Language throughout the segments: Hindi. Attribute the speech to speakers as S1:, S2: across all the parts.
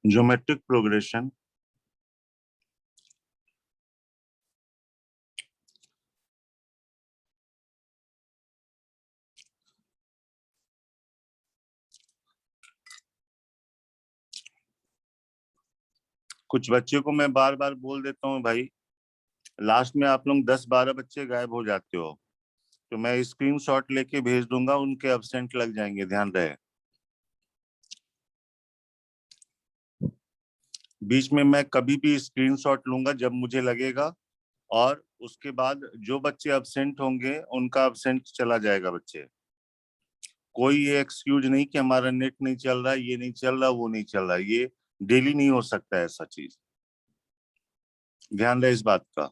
S1: Geometric progression. कुछ बच्चे को मैं बार बार बोल देता हूँ भाई, लास्ट में आप लोग 10-12 बच्चे गायब हो जाते हो, तो मैं स्क्रीनशॉट लेके भेज दूंगा, उनके एब्सेंट लग जाएंगे, ध्यान रहे। बीच में मैं कभी भी स्क्रीनशॉट लूंगा जब मुझे लगेगा, और उसके बाद जो बच्चे एब्सेंट होंगे उनका एब्सेंट चला जाएगा बच्चे। कोई ये एक्सक्यूज नहीं कि हमारा नेट नहीं चल रहा, ये नहीं चल रहा, वो नहीं चल रहा, ये डेली नहीं हो सकता है ऐसा चीज, ध्यान रहे इस बात का।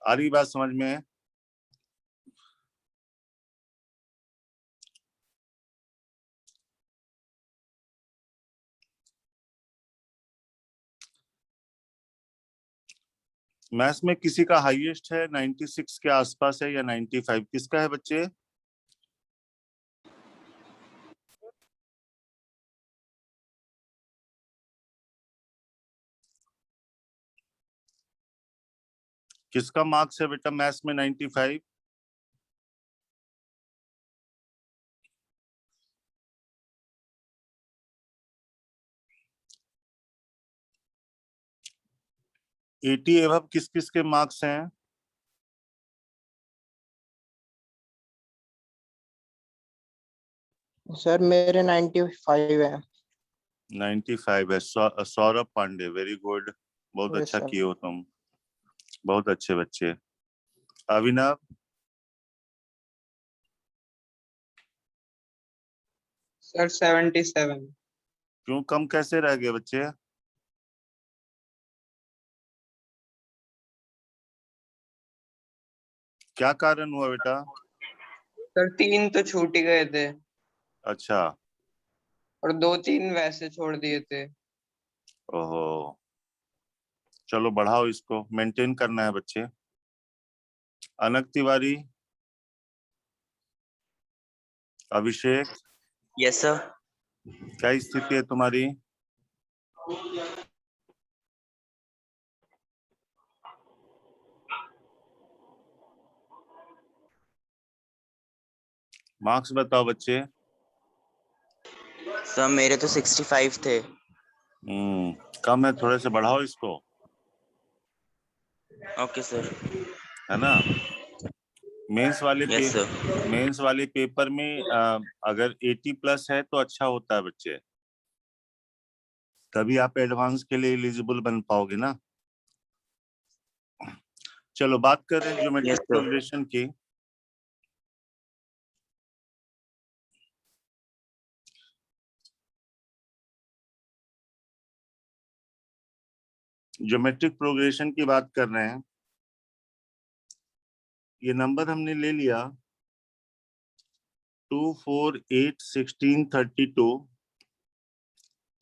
S1: आ रही बात समझ में? मैथ्स में किसी का हाईएस्ट है 96 के आसपास है या 95, किसका है बच्चे? किसका मार्क्स है बेटा मैथ्स में 95? एटी एबव किस किस के मार्क्स हैं?
S2: सर मेरे 95 है।
S1: 95 है। सौरभ पांडे, वेरी गुड, बहुत
S2: यस
S1: अच्छा
S2: सर।
S1: किए हो तुम, बहुत अच्छे बच्चे। अभिनव?
S3: सर 77।
S1: क्यों कम कैसे रह गए बच्चे? क्या कारण हुआ बेटा?
S3: सर 3 तो छूट ही गए थे
S1: अच्छा।
S3: और 2-3 वैसे छोड़ दिए थे।
S1: ओहो, चलो बढ़ाओ, इसको मेंटेन करना है बच्चे। अनक तिवारी? अभिषेक?
S4: Yes sir.
S1: क्या स्थिति है तुम्हारी? मार्क्स बताओ बच्चे।
S4: सर मेरे तो 65 थे।
S1: कम है, थोड़े से बढ़ाओ इसको,
S4: ओके सर।
S1: है ना? Mains
S4: yes sir.
S1: वाले पेपर में अगर 80 प्लस है तो अच्छा होता है बच्चे, तभी आप एडवांस के लिए एलिजिबल बन पाओगे ना। चलो बात कर रहे हैं ज्योमेट्रिक
S4: Yes, sir.
S1: प्रोग्रेशन की। ज्योमेट्रिक प्रोग्रेशन की बात कर रहे हैं। ये नंबर हमने ले लिया 2, 4, 8, 16, 32,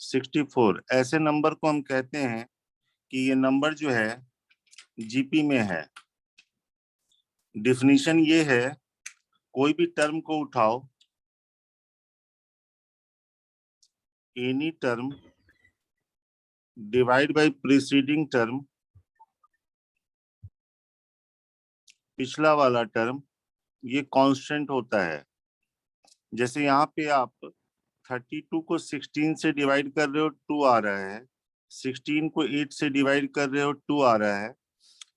S1: 64। ऐसे नंबर को हम कहते हैं कि ये नंबर जो है जीपी में है। डिफिनीशन ये है, कोई भी टर्म को उठाओ, any term divide by preceding term, पिछला वाला टर्म, ये कांस्टेंट होता है। जैसे यहाँ पे आप 32 को 16 से डिवाइड कर रहे हो, 2 आ रहा है, 16 को 8 से डिवाइड कर रहे हो, 2 आ रहा है,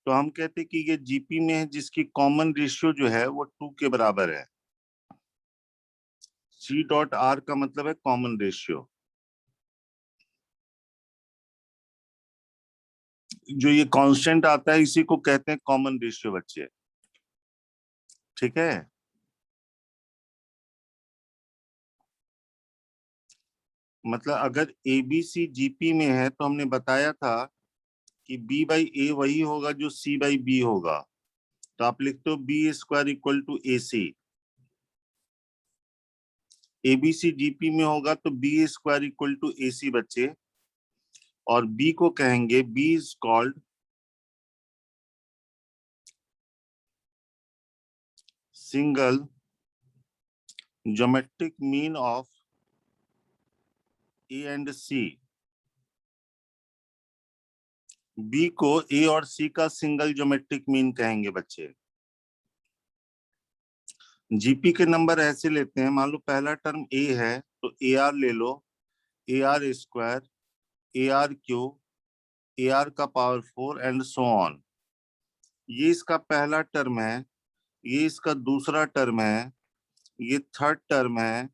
S1: तो हम कहते हैं कि ये जीपी में है, जिसकी कॉमन रेशियो जो है वो 2 के बराबर है। सी डॉट आर का मतलब है कॉमन रेशियो। जो ये कांस्टेंट आता है इसी को कहते हैं कॉमन रेशियो बच्चे, ठीक है? मतलब अगर ए बी सी जीपी में है तो हमने बताया था कि बी बाई ए वही होगा जो सी बाई बी होगा, तो आप लिखते हो B square equal to A C. ABC GP में होगा तो B square equal to A C बच्चे, और बी को कहेंगे B is called single geometric mean of A and C, B को ए और सी का सिंगल ज्योमेट्रिक मीन कहेंगे बच्चे। जीपी के नंबर ऐसे लेते हैं, मान लो पहला टर्म ए है तो ए आर ले लो, A R square, A R cube, A R का पावर 4 एंड सो ऑन। ये इसका पहला टर्म है, ये इसका दूसरा टर्म है, ये थर्ड टर्म है,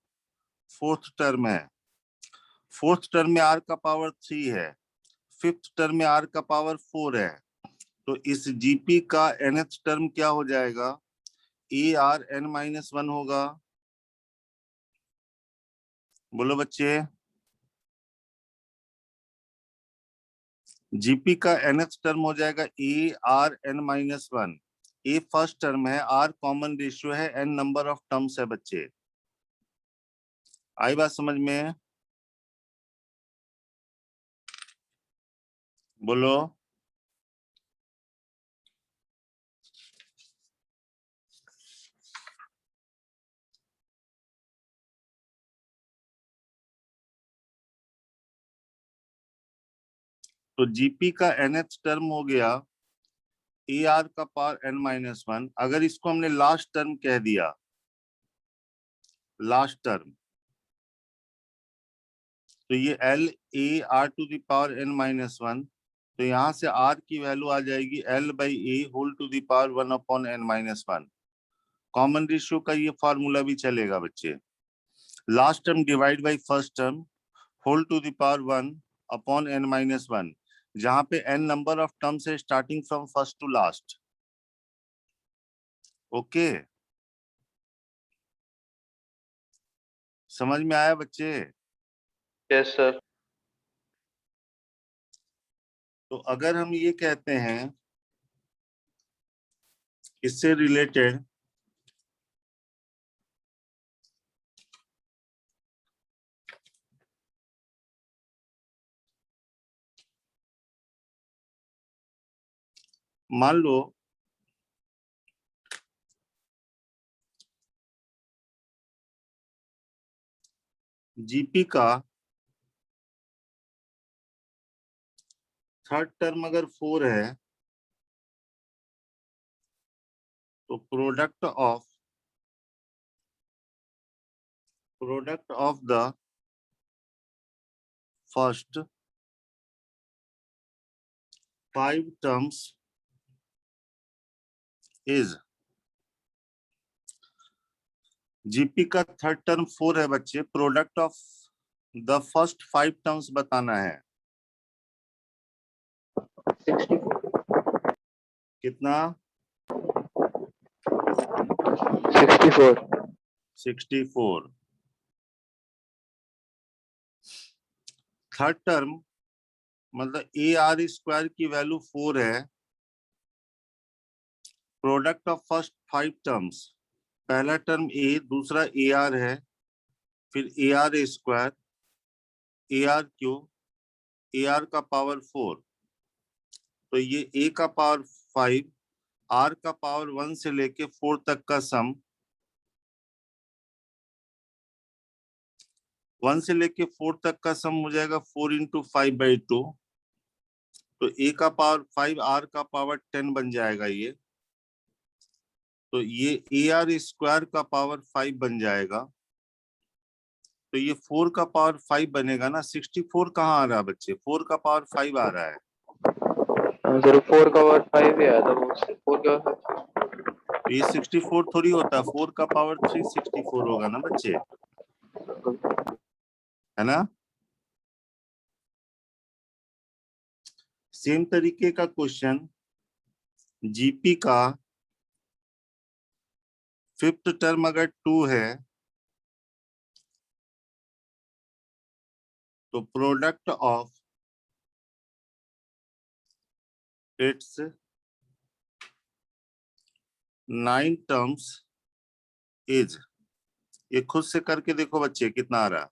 S1: फोर्थ टर्म है। फोर्थ टर्म में आर का पावर 3 है, फिफ्थ टर्म में आर का पावर 4 है। तो इस जीपी का nth टर्म क्या हो जाएगा? ए आर एन माइनस 1 होगा। बोलो बच्चे। जीपी का nth टर्म हो जाएगा A R N minus 1। A first term है, आर कॉमन रेशियो है, एन नंबर ऑफ टर्म्स है बच्चे। आई बात समझ में? बोलो। तो जीपी का nth टर्म हो गया ए आर का पावर एन माइनस 1। अगर इसको हमने लास्ट टर्म कह दिया, लास्ट टर्म, तो ये L A R to the power N minus 1। तो यहां से आर की वैल्यू आ जाएगी L by A whole to the power 1 upon N minus 1। Common ratio का ये फॉर्मूला भी चलेगा बच्चे। Last term divide by first term whole to the power 1 upon N minus 1, जहां पे एन नंबर ऑफ टर्म्स है starting from first to last. Okay, समझ में आया बच्चे?
S3: Yes sir.
S1: तो अगर हम ये कहते हैं इससे रिलेटेड, मान लो जीपी का थर्ड टर्म अगर 4 है तो product of the first 5 terms is, GP का थर्ड टर्म 4 है बच्चे, product of the first 5 terms बताना है। कितना?
S2: 64।
S1: 64। थर्ड टर्म मतलब ए आर स्क्वायर की वैल्यू 4 है, प्रोडक्ट ऑफ फर्स्ट 5 टर्म्स, पहला टर्म ए, दूसरा ए आर है, फिर ए R square, A R cube, A R का पावर 4। तो ये ए का पावर 5, आर का पावर 1 से लेके 4 तक का सम, 1 से लेके 4 तक का सम हो जाएगा 4 इंटू 5/2। तो ए का पावर 5, आर का पावर 10 बन जाएगा ये। तो ये ए आर स्क्वायर का पावर 5 बन जाएगा। तो ये 4 का पावर 5 बनेगा ना। 64 कहाँ आ रहा है बच्चे? 4 का पावर 5 आ रहा है।
S2: सर 4 का पावर 5 ही आया था वो, 4 का।
S1: तो ये 64 थोड़ी होता है, 4 का पावर 3 64 होगा ना बच्चे, है ना? सेम तरीके का क्वेश्चन, जीपी का फिफ्थ टर्म अगर 2 है तो product of its 9 terms is, ये खुद से करके देखो बच्चे कितना आ रहा।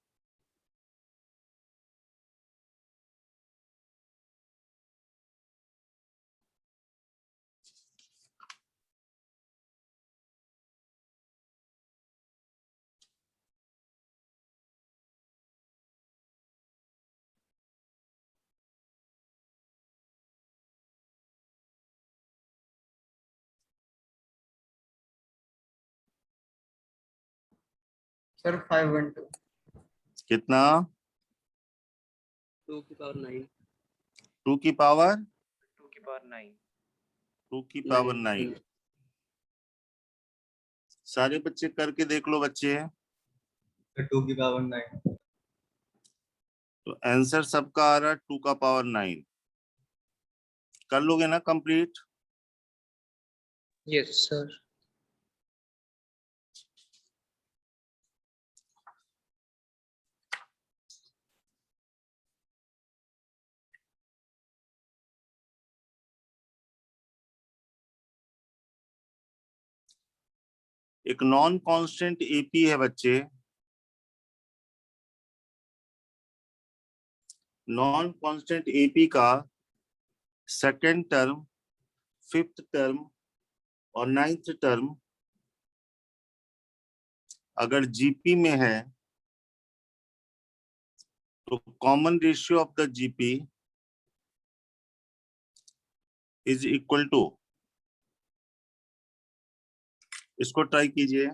S3: सर 512
S1: कितना?
S2: 2 की पावर 9
S1: 2 की पावर
S2: 2 की पावर 9
S1: 2 की पावर 9। सारे बच्चे करके देख लो बच्चे।
S2: 2 की पावर 9
S1: तो आंसर सबका आ रहा है 2 का पावर 9। कर लोगे ना कंप्लीट?
S3: Yes sir.
S1: एक नॉन कांस्टेंट एपी है बच्चे। नॉन कांस्टेंट एपी का सेकेंड टर्म, फिफ्थ टर्म और नाइन्थ टर्म अगर जीपी में है तो common ratio of the GP is equal to, इसको ट्राई कीजिए।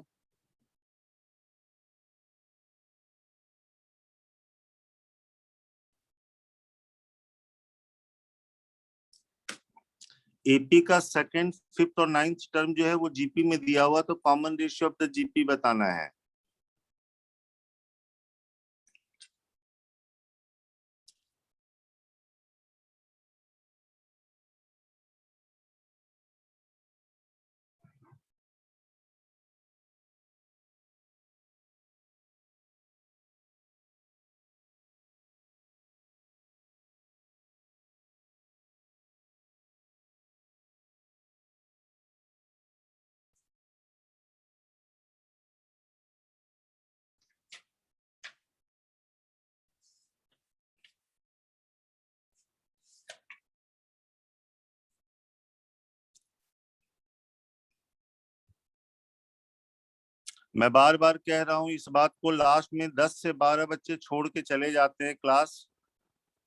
S1: एपी का सेकंड, फिफ्थ और नाइन्थ टर्म जो है वो जीपी में दिया हुआ, तो कॉमन रेशियो ऑफ द जीपी बताना है। मैं बार बार कह रहा हूं इस बात को, लास्ट में 10 से 12 बच्चे छोड़ के चले जाते हैं क्लास।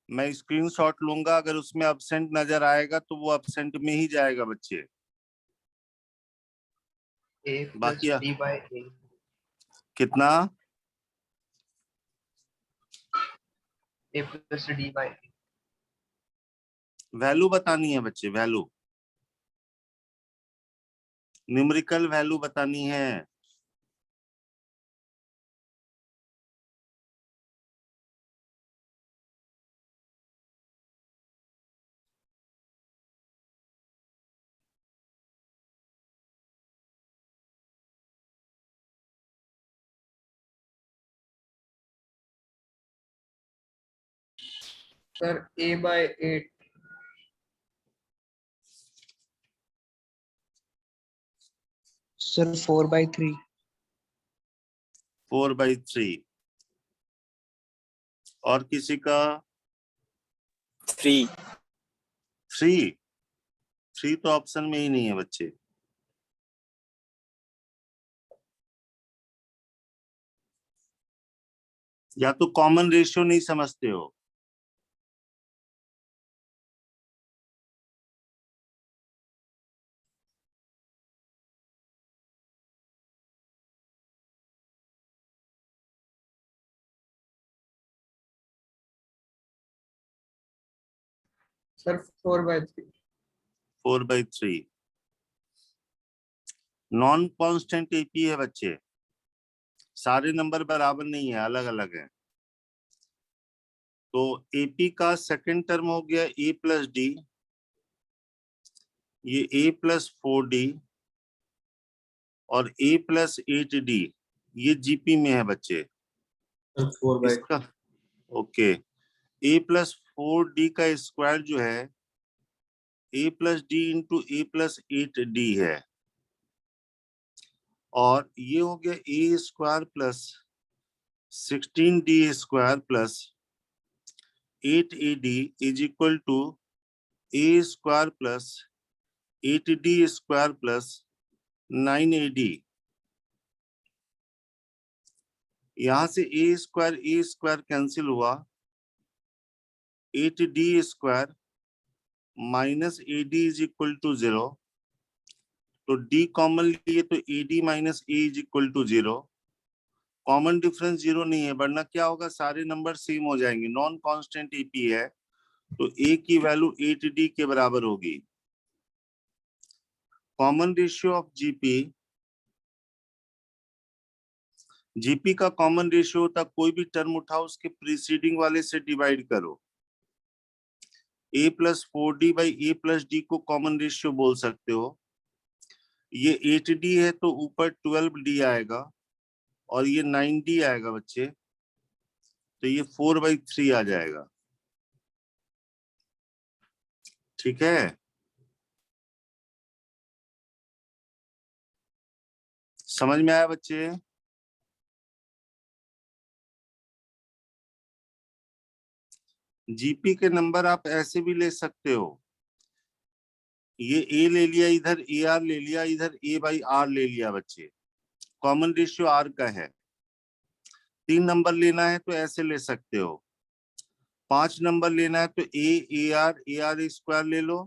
S1: मैं स्क्रीनशॉट लूंगा, अगर उसमें अब्सेंट नजर आएगा तो वो अब्सेंट में ही जाएगा बच्चे।
S3: a
S1: बाकी
S3: plus d by a
S1: कितना?
S3: a plus d by a
S1: value बतानी है बच्चे, वैल्यू, न्यूमेरिकल वैल्यू बतानी है।
S3: Sir a by 8 sir 4/3
S1: 4/3। और किसी का?
S4: 3
S1: 3। 3 तो ऑप्शन में ही नहीं है बच्चे। या तो कॉमन रेशियो नहीं समझते हो।
S3: सर 4/3
S1: 4/3 नॉन कांस्टेंट एपी है बच्चे, सारे नंबर बराबर नहीं है, अलग अलग है। तो एपी का सेकंड टर्म हो गया ए प्लस डी, ये ए प्लस 4d और ए प्लस 8d, ये जीपी में है बच्चे।
S2: 4/3
S1: इसका ओके, ए प्लस 4d का स्क्वायर जो है A plus D into A plus 8d है, और ये हो गया A square plus 16d square plus 8ad is equal to A square plus 8d square plus 9ad। यहां से ए स्क्वायर कैंसिल हुआ, 8d square minus ad is equal to 0, तो d कॉमन लिए तो ad minus a is equal to 0। Common difference 0 नहीं है, वरना क्या होगा, सारे नंबर सेम हो जाएंगे। नॉन कांस्टेंट एपी है तो ए की वैल्यू 8d के बराबर होगी। कॉमन रेशियो ऑफ जीपी का कॉमन रेशियो होता, कोई भी टर्म उठाओ उसके प्रीसीडिंग वाले से डिवाइड करो। a plus 4d by a plus d को कॉमन रेशियो बोल सकते हो। ये 8d है तो ऊपर 12d आएगा और ये 9d आएगा बच्चे, तो ये 4/3 आ जाएगा। ठीक है, समझ में आया बच्चे? जीपी के नंबर आप ऐसे भी ले सकते हो, ये ए ले लिया इधर, ए आर ले लिया इधर, ए बाई आर ले लिया बच्चे, कॉमन रेशियो आर का है। 3 नंबर लेना है तो ऐसे ले सकते हो, 5 नंबर लेना है तो ए आर स्क्वायर ले लो,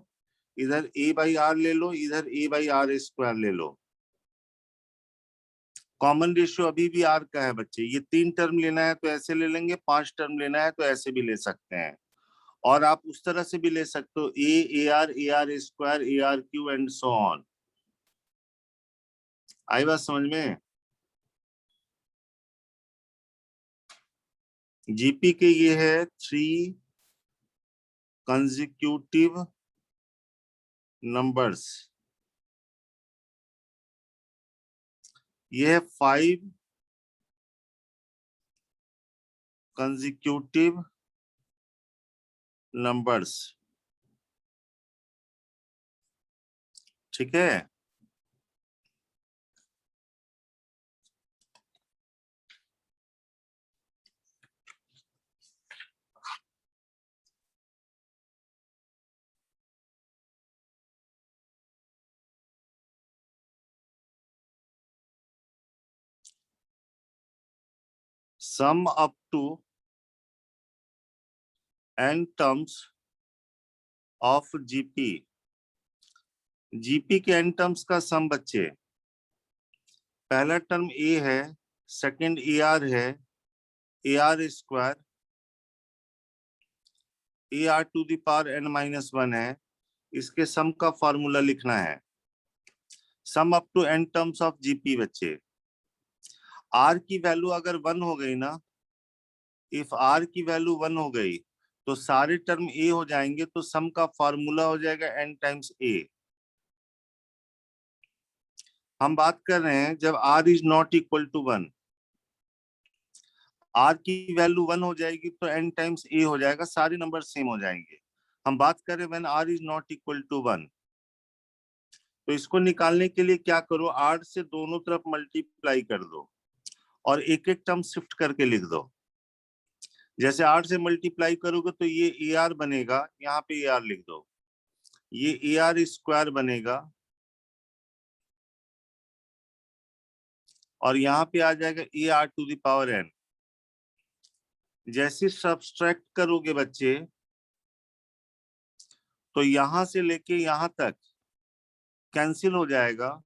S1: इधर ए बाई आर ले लो, इधर ए बाई आर स्क्वायर ले लो। कॉमन रेशियो अभी भी आर का है बच्चे। ये 3 टर्म लेना है तो ऐसे ले लेंगे, 5 टर्म लेना है तो ऐसे भी ले सकते हैं। और आप उस तरह से भी ले सकते हो, A R square, A R cube and so on. आई बात समझ में? जीपी के ये है 3 कंसेक्यूटिव नंबर्स, ये है 5 कंसेक्यूटिव नंबर्स। ठीक है, sum up to n terms of GP। GP के n टर्म्स का सम बच्चे, पहला टर्म ए है, सेकंड ए आर है, A R square, A R to the power n-1 है। इसके सम का फॉर्मूला लिखना है, sum up to n terms of GP बच्चे। आर की वैल्यू अगर 1 हो गई ना, इफ आर की वैल्यू 1 हो गई तो सारे टर्म ए हो जाएंगे, तो सम का फॉर्मूला हो जाएगा n टाइम्स ए। हम बात कर रहे हैं जब r is not equal to 1, r की वैल्यू 1 हो जाएगी तो n टाइम्स a हो जाएगा, सारे नंबर सेम हो जाएंगे। हम बात करें when r is not equal to 1, तो इसको निकालने के लिए क्या करो, r से दोनों तरफ मल्टीप्लाई कर दो और एक एक टर्म शिफ्ट करके लिख दो। जैसे 8 से मल्टीप्लाई करोगे तो ये ए आर बनेगा, यहाँ पे ए आर लिख दो, ये ए आर स्क्वायर बनेगा और यहाँ पे आ जाएगा A R to the power N. जैसे सब्सट्रैक्ट करोगे बच्चे तो यहां से लेके यहां तक कैंसिल हो जाएगा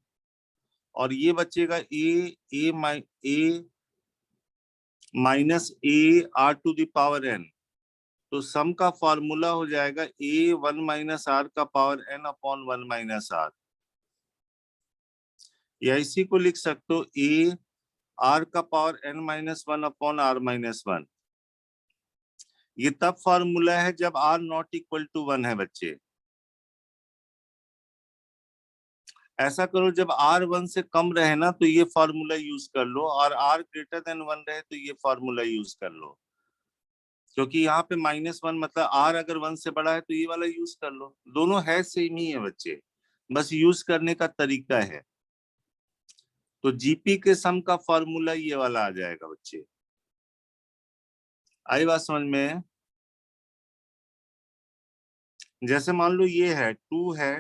S1: और ये बचेगा A minus A R to the power N. तो सम का फॉर्मूला हो जाएगा ए 1 माइनस आर का power N upon 1 minus R, या इसी को लिख सकते हो ए आर का पावर n-1 अपॉन r-1। ये तब फॉर्मूला है जब r नॉट इक्वल टू 1 है बच्चे। ऐसा करो जब r 1 से कम रहे ना तो ये फॉर्मूला यूज कर लो, और r ग्रेटर देन 1 रहे तो ये फॉर्मूला यूज कर लो, क्योंकि यहाँ पे -1 मतलब r अगर 1 से बड़ा है तो ये वाला यूज कर लो। दोनों है सेम ही है बच्चे, बस यूज करने का तरीका है। तो जीपी के सम का फॉर्मूला ये वाला आ जाएगा बच्चे। आई बात समझ में? जैसे मान लो ये है 2 है,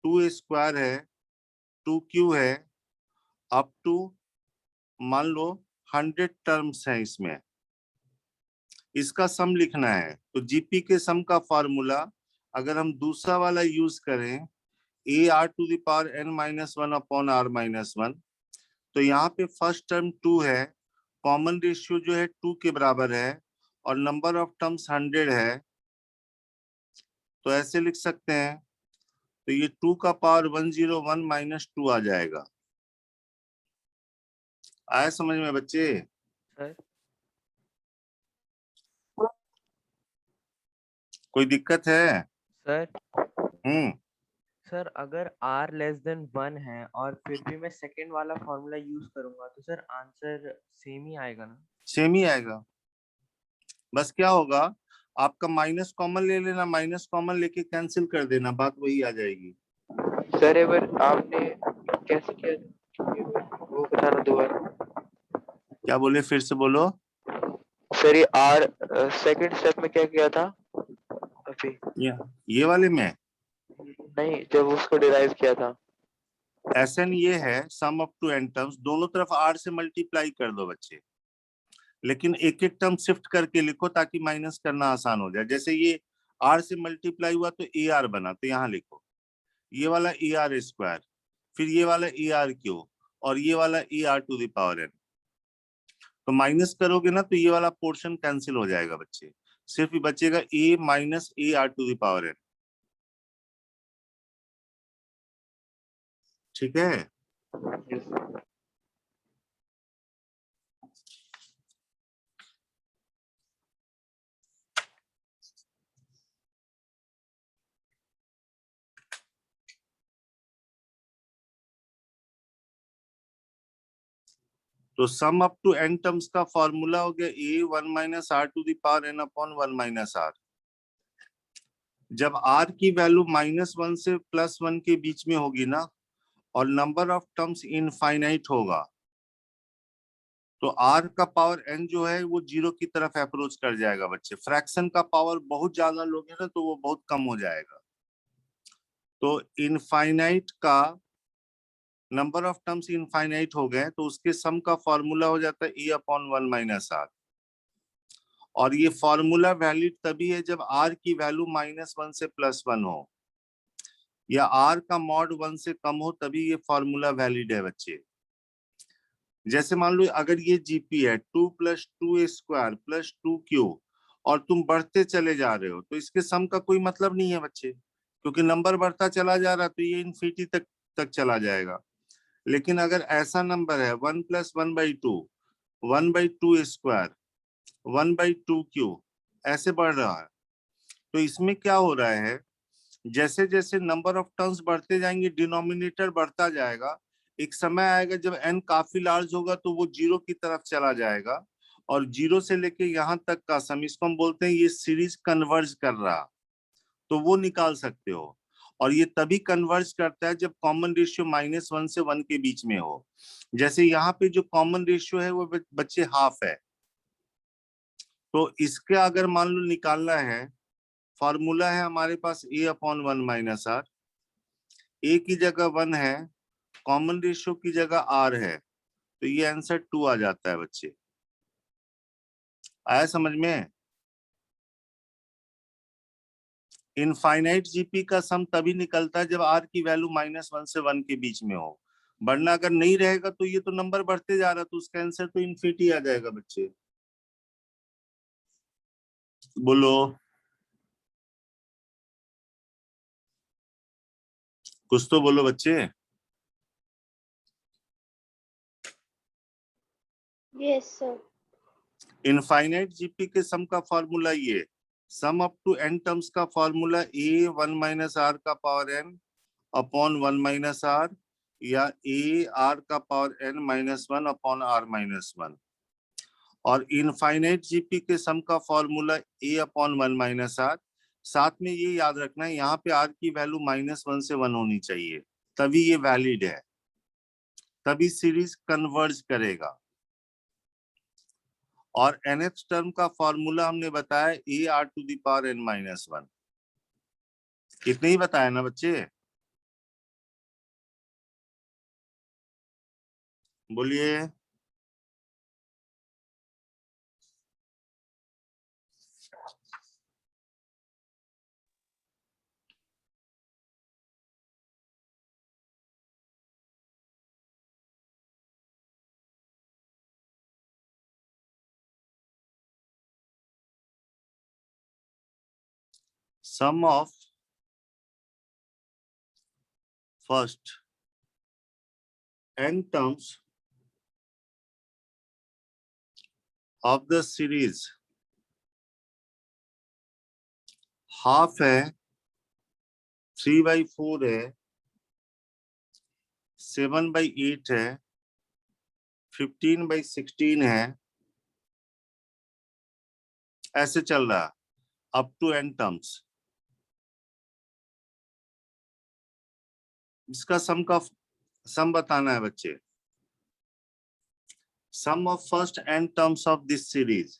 S1: 2 स्क्वायर है, 2q है, अप टू मान लो 100 टर्म्स हैं इसमें, इसका सम लिखना है। तो जीपी के सम का फॉर्मूला अगर हम दूसरा वाला यूज करें, A R to the power n-1 upon r-1, तो यहाँ पे फर्स्ट टर्म 2 है, कॉमन रेशियो जो है 2 के बराबर है और नंबर ऑफ टर्म्स 100 है, तो ऐसे लिख सकते हैं, तो ये 2 का पावर 101 माइनस 2 आ जाएगा। आया समझ में बच्चे?
S2: सर
S1: कोई दिक्कत है?
S5: सर
S1: हम्म।
S5: सर अगर r लेस देन 1 है और फिर भी मैं सेकंड वाला फॉर्मूला यूज करूंगा तो सर आंसर सेम ही आएगा ना?
S1: सेम ही आएगा। बस क्या होगा, आपका माइनस कॉमन ले लेना, माइनस कॉमन लेके कैंसिल कर देना, बात वही आ जाएगी।
S2: सर एक बार आपने कैसे किया था? वो बताना दोबारा।
S1: क्या बोले, फिर से बोलो।
S2: सर ये आर सेकंड स्टेप में क्या किया था अभी?
S1: ये वाले में
S2: नहीं, जब उसको डिराइव किया था।
S1: एसएन ये है sum up to N terms, दोनों तरफ आर से मल्टीप्लाई कर दो बच्चे, लेकिन एक एक टर्म शिफ्ट करके लिखो ताकि माइनस करना आसान हो जाए। जैसे ये आर से मल्टीप्लाई हुआ तो ए आर बना, तो यहाँ लिखो ये वाला ए आर स्क्वायर, फिर ये वाला ए आर क्यू और ये वाला A R to the power N. तो माइनस करोगे ना तो ये वाला पोर्शन कैंसिल हो जाएगा बच्चे, सिर्फ बचेगा A minus A R to the power N. ठीक है? तो sum up to N terms का फॉर्मूला हो गया A 1 minus R to the power N upon 1 minus R. जब आर की वैल्यू -1 से +1 के बीच में होगी ना और नंबर ऑफ टर्म्स इनफाइनाइट होगा, तो आर का पावर एन जो है वो 0 की तरफ अप्रोच कर जाएगा बच्चे। फ्रैक्शन का पावर बहुत ज्यादा लोगे ना तो वो बहुत कम हो जाएगा। तो इनफाइनाइट का नंबर ऑफ टर्म्स इनफाइनाइट हो गए तो उसके सम का फॉर्मूला हो जाता है ए अपॉन 1 माइनस आर। और ये फॉर्मूला वैलिड तभी है जब आर की वैल्यू -1 से +1 हो, या आर का मॉड 1 से कम हो, तभी ये फॉर्मूला वैलिड है बच्चे। जैसे मान लो अगर ये जीपी है 2 + 2 स्क्वायर + 2q और तुम बढ़ते चले जा रहे हो, तो इसके सम का कोई मतलब नहीं है बच्चे, क्योंकि नंबर बढ़ता चला जा रहा है तो ये इन्फिनिटी तक चला जाएगा। लेकिन अगर ऐसा नंबर है 1 + 1/2, 1/2 स्क्वायर, 1/2q ऐसे बढ़ रहा है, तो इसमें क्या हो रहा है, जैसे जैसे नंबर ऑफ टर्म्स बढ़ते जाएंगे डिनोमिनेटर बढ़ता जाएगा। एक समय आएगा जब n काफी लार्ज होगा तो वो 0 की तरफ चला जाएगा, और 0 से लेके यहाँ तक का सम, इसको हम बोलते हैं ये सीरीज कन्वर्ज कर रहा, तो वो निकाल सकते हो। और ये तभी कन्वर्ज करता है जब कॉमन रेशियो -1 से 1 के बीच में हो। जैसे यहाँ पे जो कॉमन रेशियो है वो बच्चे हाफ है, तो इसका अगर मान लो निकालना है, फॉर्मूला है हमारे पास ए अपॉन 1 माइनस आर। ए की जगह 1 है, कॉमन रेशियो की जगह आर है, तो ये आंसर 2 आ जाता है बच्चे। आया समझ में? इनफाइनाइट जीपी का सम तभी निकलता है जब आर की वैल्यू -1 से 1 के बीच में हो, वरना अगर नहीं रहेगा तो ये तो नंबर बढ़ते जा रहा, तो उसका आंसर तो इन्फिनिटी आ जाएगा बच्चे। बोलो, कुछ तो बोलो बच्चे।
S6: Yes sir.
S1: इनफाइनाइट जीपी के सम का फॉर्मूला ये, sum up to N terms का फॉर्मूला ए 1 माइनस आर का power N upon 1 minus R, या ए आर का पावर एन -1 अपॉन आर -1। और इनफाइनाइट जीपी के सम का formula A upon 1 minus R. साथ में ये याद रखना है यहाँ पे आर की वैल्यू -1 से 1 होनी चाहिए, तभी ये वैलिड है, तभी सीरीज कन्वर्ज करेगा। और nth टर्म का फॉर्मूला हमने बताया A R to the power n -1। इतने ही बताया ना बच्चे? बोलिए। sum of first n terms of the series half है, 3/4 है, 7/8 है, 15/16 है, ऐसे चल रहा अप टू n टर्म्स। इसका सम बताना है बच्चे। Sum of first n terms of this series.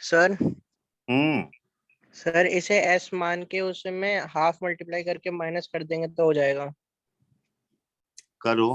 S6: Sir
S1: hmm
S6: इसे s मान के उसमें हाफ मल्टीप्लाई करके माइनस कर देंगे तो हो जाएगा।
S1: करो।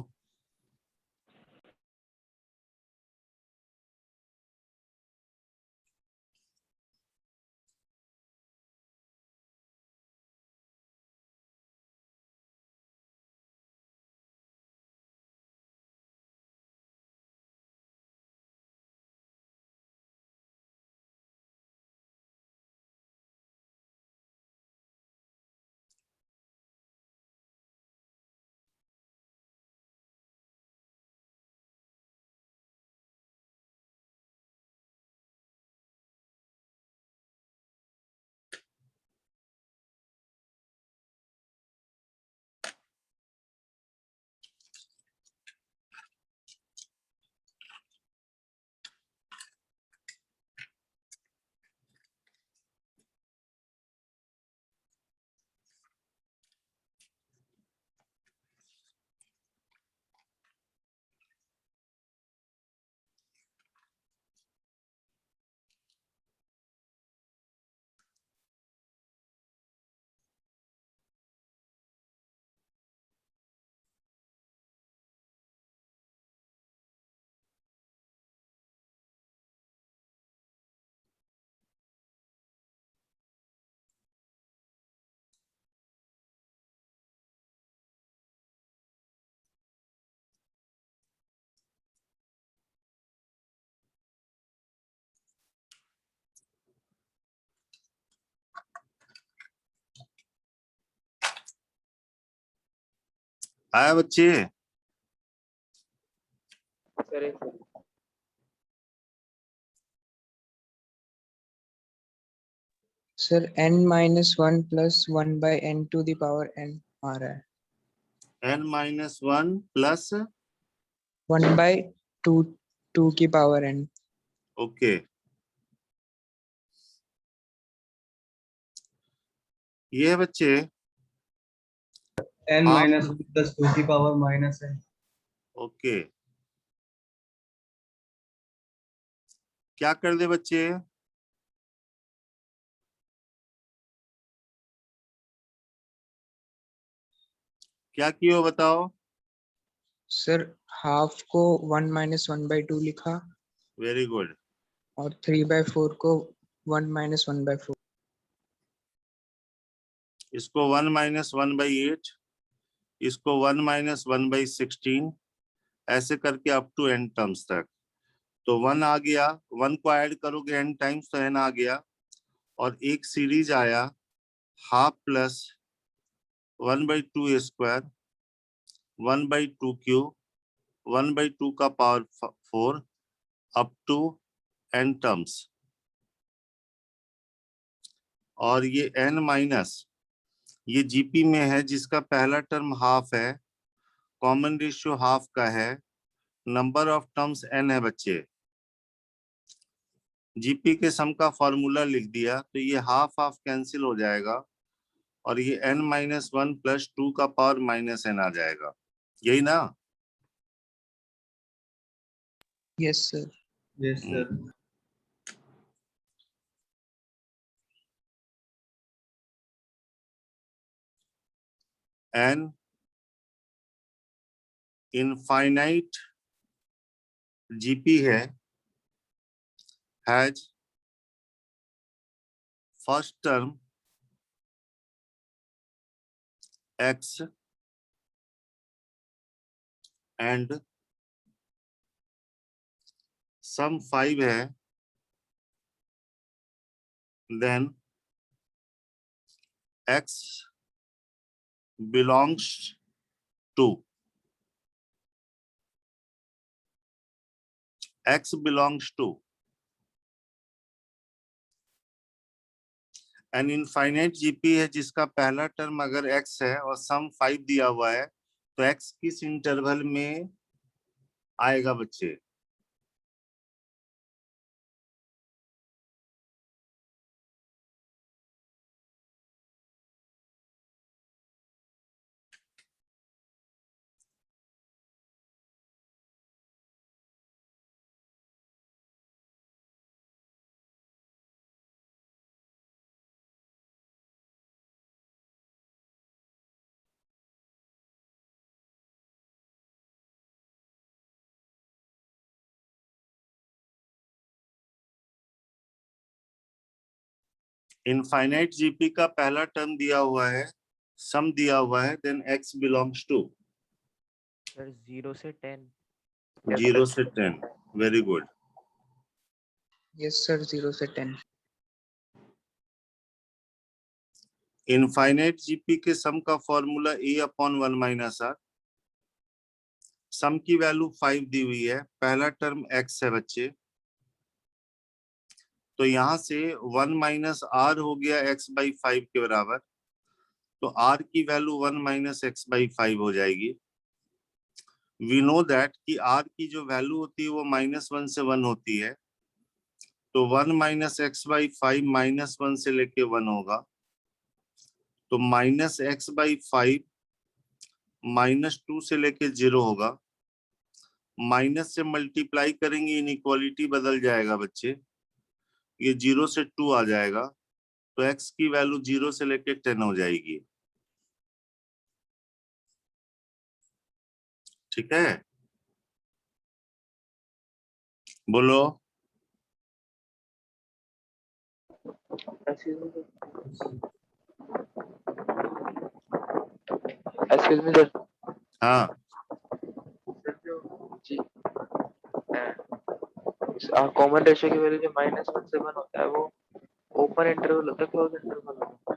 S1: आया बच्चे?
S2: Sir
S3: sir n-1 plus 1/n to the power n आ रहा है।
S1: n-1 प्लस
S3: 1/2 की पावर n।
S1: ओके। ये है बच्चे
S7: n-2 की पावर माइनस है।
S1: ओके। क्या कर दे बच्चे? क्या किया बताओ?
S3: सर हाफ को 1 - 1/2 लिखा
S1: वेरी गुड।
S3: और 3/4 को 1 - 1/4।
S1: इसको 1 - 1/8, इसको 1 - 1/16, ऐसे करके अप टू n टर्म्स तक। तो 1 आ गया, 1 को ऐड करोगे n टाइम्स तो n आ गया, और एक सीरीज आया हाफ प्लस 1/2 स्क्वायर 1/2 क्यूब 1/2 का power 4 up to n terms. और ये n माइनस ये जीपी में है, जिसका पहला टर्म हाफ है, कॉमन रेशियो हाफ का है, नंबर ऑफ टर्म्स n है बच्चे। जीपी के सम का फॉर्मूला लिख दिया तो ये हाफ हाफ कैंसिल हो जाएगा, और ये n-1 प्लस 2 का पावर -n आ जाएगा। यही ना?
S3: Yes sir.
S7: Yes sir.
S1: an infinite GP है, has first term x and sum 5 है, then x belongs to an infinite GP है जिसका पहला टर्म अगर x है और सम 5 दिया हुआ है, तो x किस इंटरवल में आएगा बच्चे? इनफाइनाइट जीपी का पहला टर्म दिया हुआ है, सम दिया हुआ है, then x belongs to
S5: sir 0 से 10।
S1: 0 से 10। Very good.
S3: yes sir 0 से 10
S1: इनफाइनाइट जीपी के सम का फॉर्मूला a/1 माइनस आर। सम की वैल्यू 5 दी हुई है, पहला टर्म x है बच्चे, तो यहां से 1 माइनस आर हो गया x/5 के बराबर, तो r की वैल्यू 1 माइनस x/5 हो जाएगी। वी नो दैट कि r की जो वैल्यू होती है वो -1 से 1 होती है, तो 1 माइनस x/5 -1 से लेके 1 होगा, तो -x/5 -2 से लेके 0 होगा। माइनस से मल्टीप्लाई करेंगे, इनइक्वालिटी बदल जाएगा बच्चे, ये 0 से 2 आ जाएगा, तो x की वैल्यू 0 से लेके 10 हो जाएगी। ठीक है, बोलो।
S2: Excuse me sir.
S1: हाँ,
S2: जी, कॉमन रेशियो की वैल्यू जो -1 से 1 होता है वो ओपन इंटरवल होता है, क्लोज इंटरवल होता है?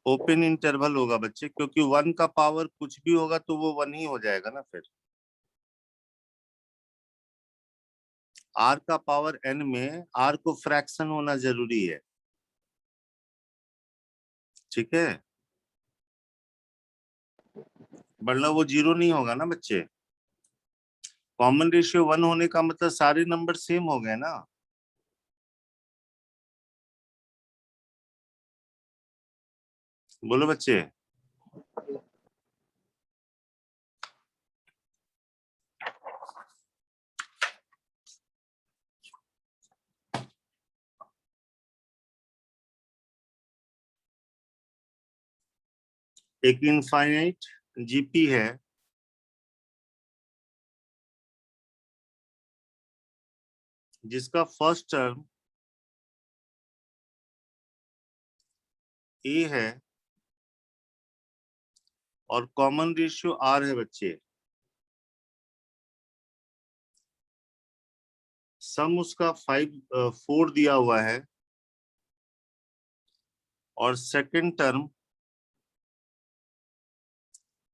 S1: ओपन इंटरवल होगा बच्चे, क्योंकि 1 का पावर कुछ भी होगा तो वो 1 ही हो जाएगा ना। फिर r का पावर n में r को फ्रैक्शन होना जरूरी है। ठीक है, वरना वो 0 नहीं होगा ना बच्चे। कॉमन रेशियो 1 होने का मतलब सारे नंबर सेम हो गए ना। बोलो बच्चे। एक इनफाइनाइट जीपी है, जिसका फर्स्ट टर्म a है और कॉमन रेशियो r है बच्चे। सम उसका 4 दिया हुआ है और सेकंड टर्म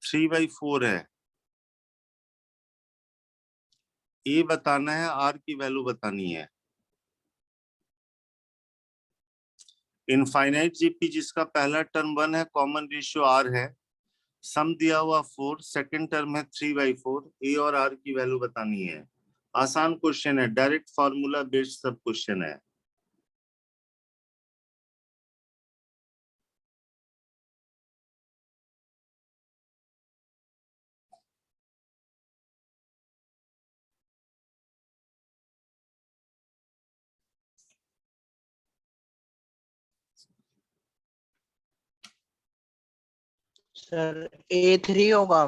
S1: 3/4 है। a बताना है, r की वैल्यू बतानी है। इनफाइनाइट जीपी जिसका पहला टर्म 1 है, कॉमन रेशियो r है, सम दिया हुआ 4, सेकंड टर्म है 3/4, a और r की वैल्यू बतानी है। आसान क्वेश्चन है, डायरेक्ट फॉर्मूला बेस्ड सब क्वेश्चन है।
S6: सर A3 होगा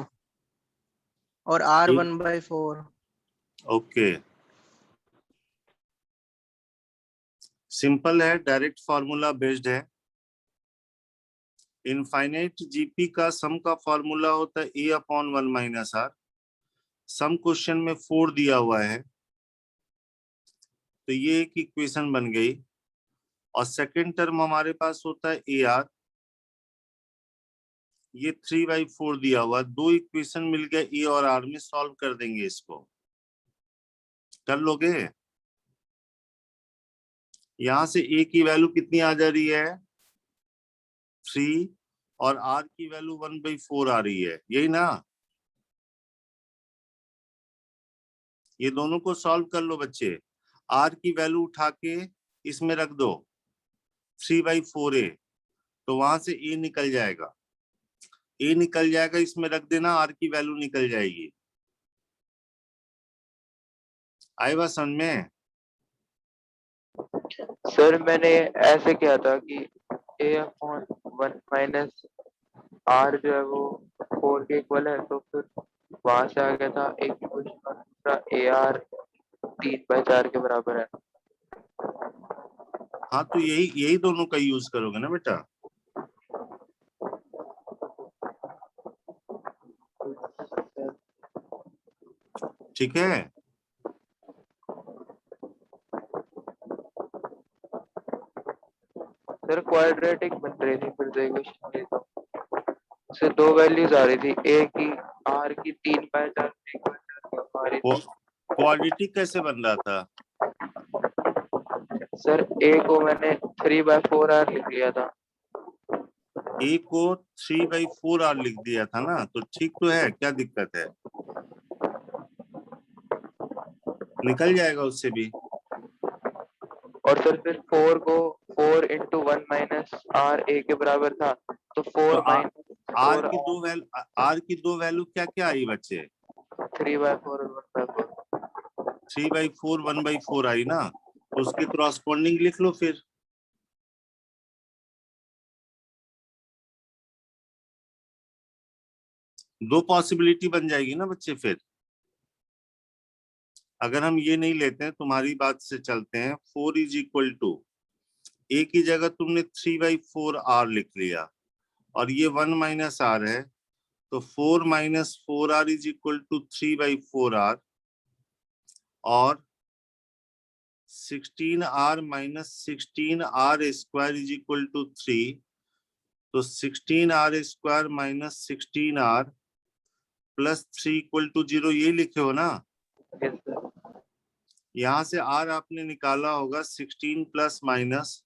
S6: और R 1/4।
S1: ओके, सिंपल है, डायरेक्ट फॉर्मूला बेस्ड है। इनफाइनाइट जीपी का सम का फॉर्मूला होता है A/1 - R। सम क्वेश्चन में 4 दिया हुआ है, तो ये एक इक्वेशन बन गई। और सेकंड टर्म हमारे पास होता है AR, ये 3/4 दिया हुआ। दो इक्वेशन मिल गया, A और R में, सॉल्व कर देंगे इसको। कर लोगे? यहां से A की वैल्यू कितनी आ जा रही है? 3, और R की वैल्यू 1/4 आ रही है, यही ना? ये दोनों को सॉल्व कर लो बच्चे। R की वैल्यू उठा के इसमें रख दो, 3/4A, तो वहां से A निकल जाएगा। A निकल जाएगा, इसमें रख देना, R की वैल्यू निकल जाएगी। आई बात समझ में?
S2: सर मैंने ऐसे किया था कि A/1 - R जो है वो 4 के इक्वल है, तो फिर वहां से आ गया था एक इक्वेशन, और दूसरा AR 3/4 के बराबर है।
S1: हाँ, तो यही यही दोनों का यूज करोगे ना बेटा? ठीक है।
S2: सर क्वाड्रेटिक बन रही थी फिर से इक्वेशन में, तो उससे दो वैल्यूज आ रही थी, A की R की 3/4 से इक्वल आ रही थी।
S1: क्वाड्रेटिक कैसे बन रहा था?
S2: सर A को मैंने 3/4R लिख लिया था।
S1: A को 3/4R लिख दिया था ना, तो ठीक तो है, क्या दिक्कत है? निकल जाएगा उससे भी।
S2: और सर फिर 4 को 4 into 1 - R A के बराबर था, तो 4
S1: तो
S2: -
S1: R
S2: 4
S1: की दो वैल्यू क्या क्या आई बच्चे?
S2: 3/4 और 1/4।
S1: 3/4 1/4 आई ना, तो उसके क्रॉसपोंडिंग लिख लो फिर। दो पॉसिबिलिटी बन जाएगी ना बच्चे फिर। अगर हम ये नहीं लेते हैं, तुम्हारी बात से चलते हैं, 4 इज इक्वल टू, A की जगह तुमने 3/4R लिख लिया, और ये 1 - R है, तो 4 - 4R is equal to 3/4R, और 16R - 16R square is equal to 3, तो 16R square - 16R plus 3 equal to 0, ये लिखे हो ना?
S2: Yes sir.
S1: यहां से R आपने निकाला होगा 16 प्लस माइनस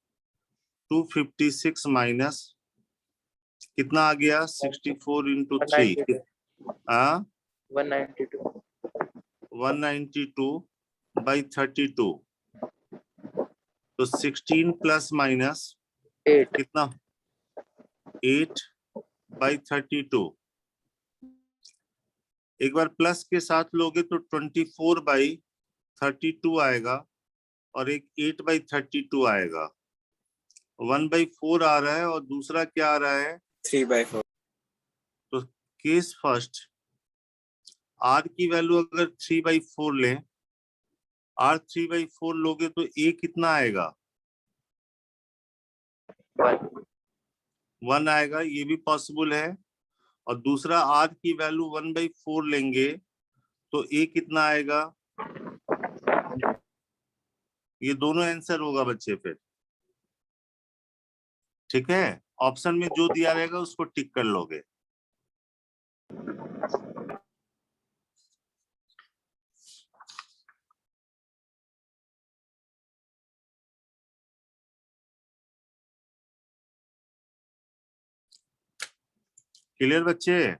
S1: 256 माइनस कितना आ गया? 64 into 3,
S2: 192
S1: हाँ,
S2: 192
S1: 192/32, तो 16 प्लस माइनस
S2: 8
S1: कितना? 8/32। एक बार प्लस के साथ लोगे तो 24/32 आएगा, और एक 8/32 आएगा। 1/4 आ रहा है, और दूसरा क्या आ रहा है?
S4: 3/4
S1: तो केस फर्स्ट, R की वैल्यू अगर 3/4 लें, R 3/4 लोगे तो A कितना आएगा? 1 आएगा, ये भी पॉसिबल है। और दूसरा R की वैल्यू 1/4 लेंगे तो A कितना आएगा? ये दोनों आंसर होगा बच्चे फिर। ठीक है, ऑप्शन में जो दिया रहेगा उसको टिक कर लोगे। क्लियर बच्चे?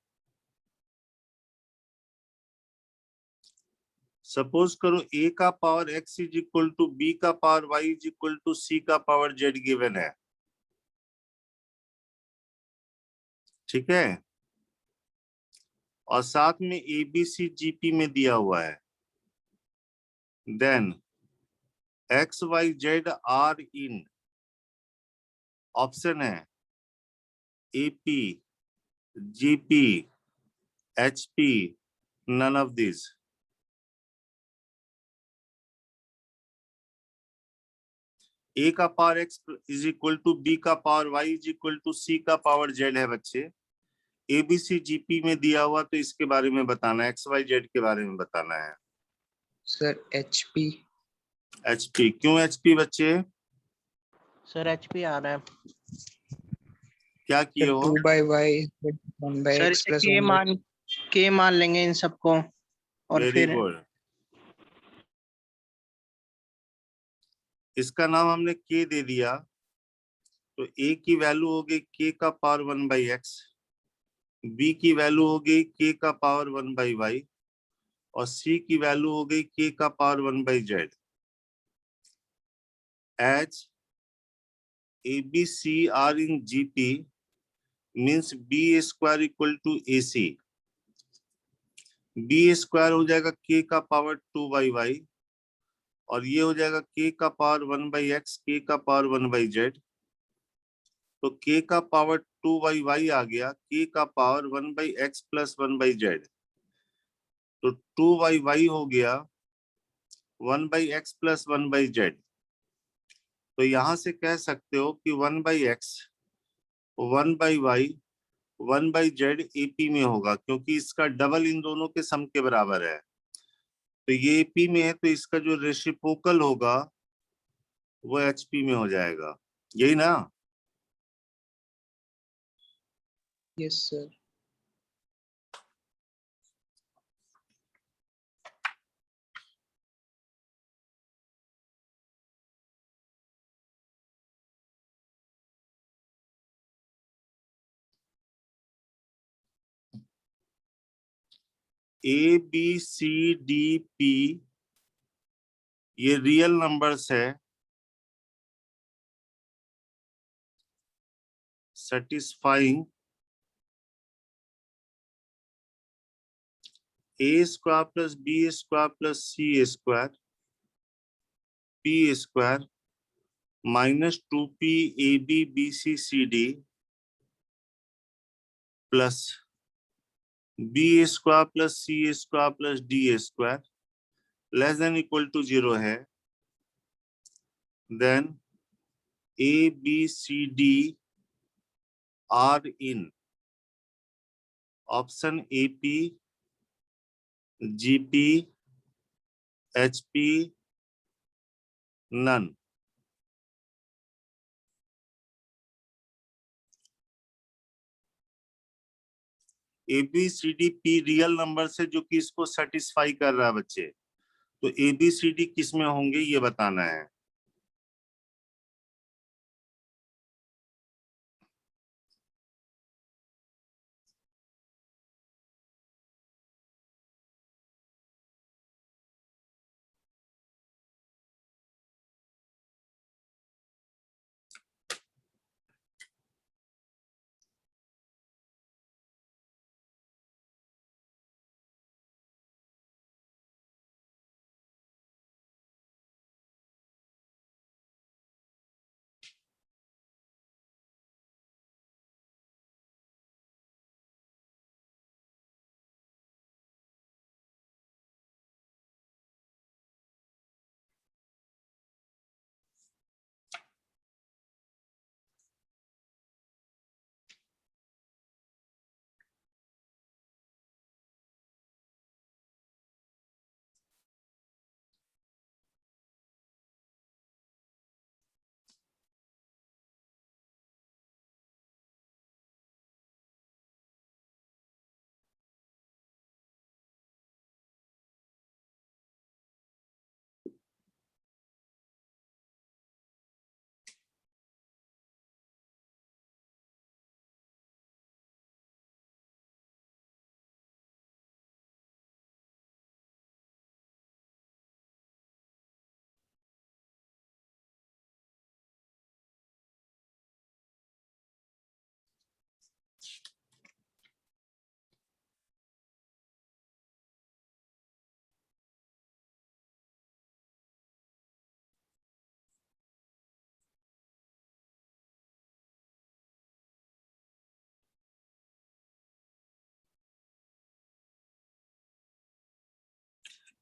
S1: सपोज करो A का power x is equal to B का power y is equal to C का पावर z गिवन है। ठीक है, और साथ में ABC GP में दिया हुआ है। Then x y z are in, option है AP, GP, HP, none of these. A का power x is equal to B का power y is equal to C का पावर z है बच्चे। ABC GP में दिया हुआ, तो इसके बारे में बताना है, XYZ के बारे में बताना है।
S3: Sir HP।
S1: HP क्यों HP बच्चे?
S6: सर HP आ रहा है
S1: क्या किए
S3: सर
S1: हो?
S3: 2 by y 1 by
S6: sir
S3: x
S6: इसे
S3: plus
S6: K
S3: 1 by
S6: मान K मान लेंगे इन सबको और
S1: वेरी
S6: फिर
S1: गुड। इसका नाम हमने K दे दिया, तो A की वैल्यू हो गई K का पावर 1 by x, B की वैल्यू हो गई K का पावर 1 by y, और C की वैल्यू हो गई K का power 1 by z। As ABC are in GP means B square equal to AC। B square हो जाएगा K का पावर 2 by y, और ये हो जाएगा K का पावर 1 by x, K का पावर 1 by z। तो K का पावर 2 by y आ गया, K का power 1 by x plus 1 by z। तो 2 by y हो गया 1 by x plus 1 by z। तो यहां से कह सकते हो कि 1 by x 1 by y 1 by z AP में होगा, क्योंकि इसका डबल इन दोनों के सम के बराबर है। तो ये AP में है, तो इसका जो रेसिप्रोकल होगा वो HP में हो जाएगा, यही ना?
S3: yes sir।
S1: ABCDP ये रियल नंबर्स है, satisfying A square plus B square plus C square P square minus 2P AB BC CD plus B square plus C square plus D square less than equal to 0 है। Then ABCD are in option AP GP HP none। ABCDP real number से जो कि इसको सेटिस्फाई कर रहा है बच्चे, तो ABCD किस में होंगे ये बताना है।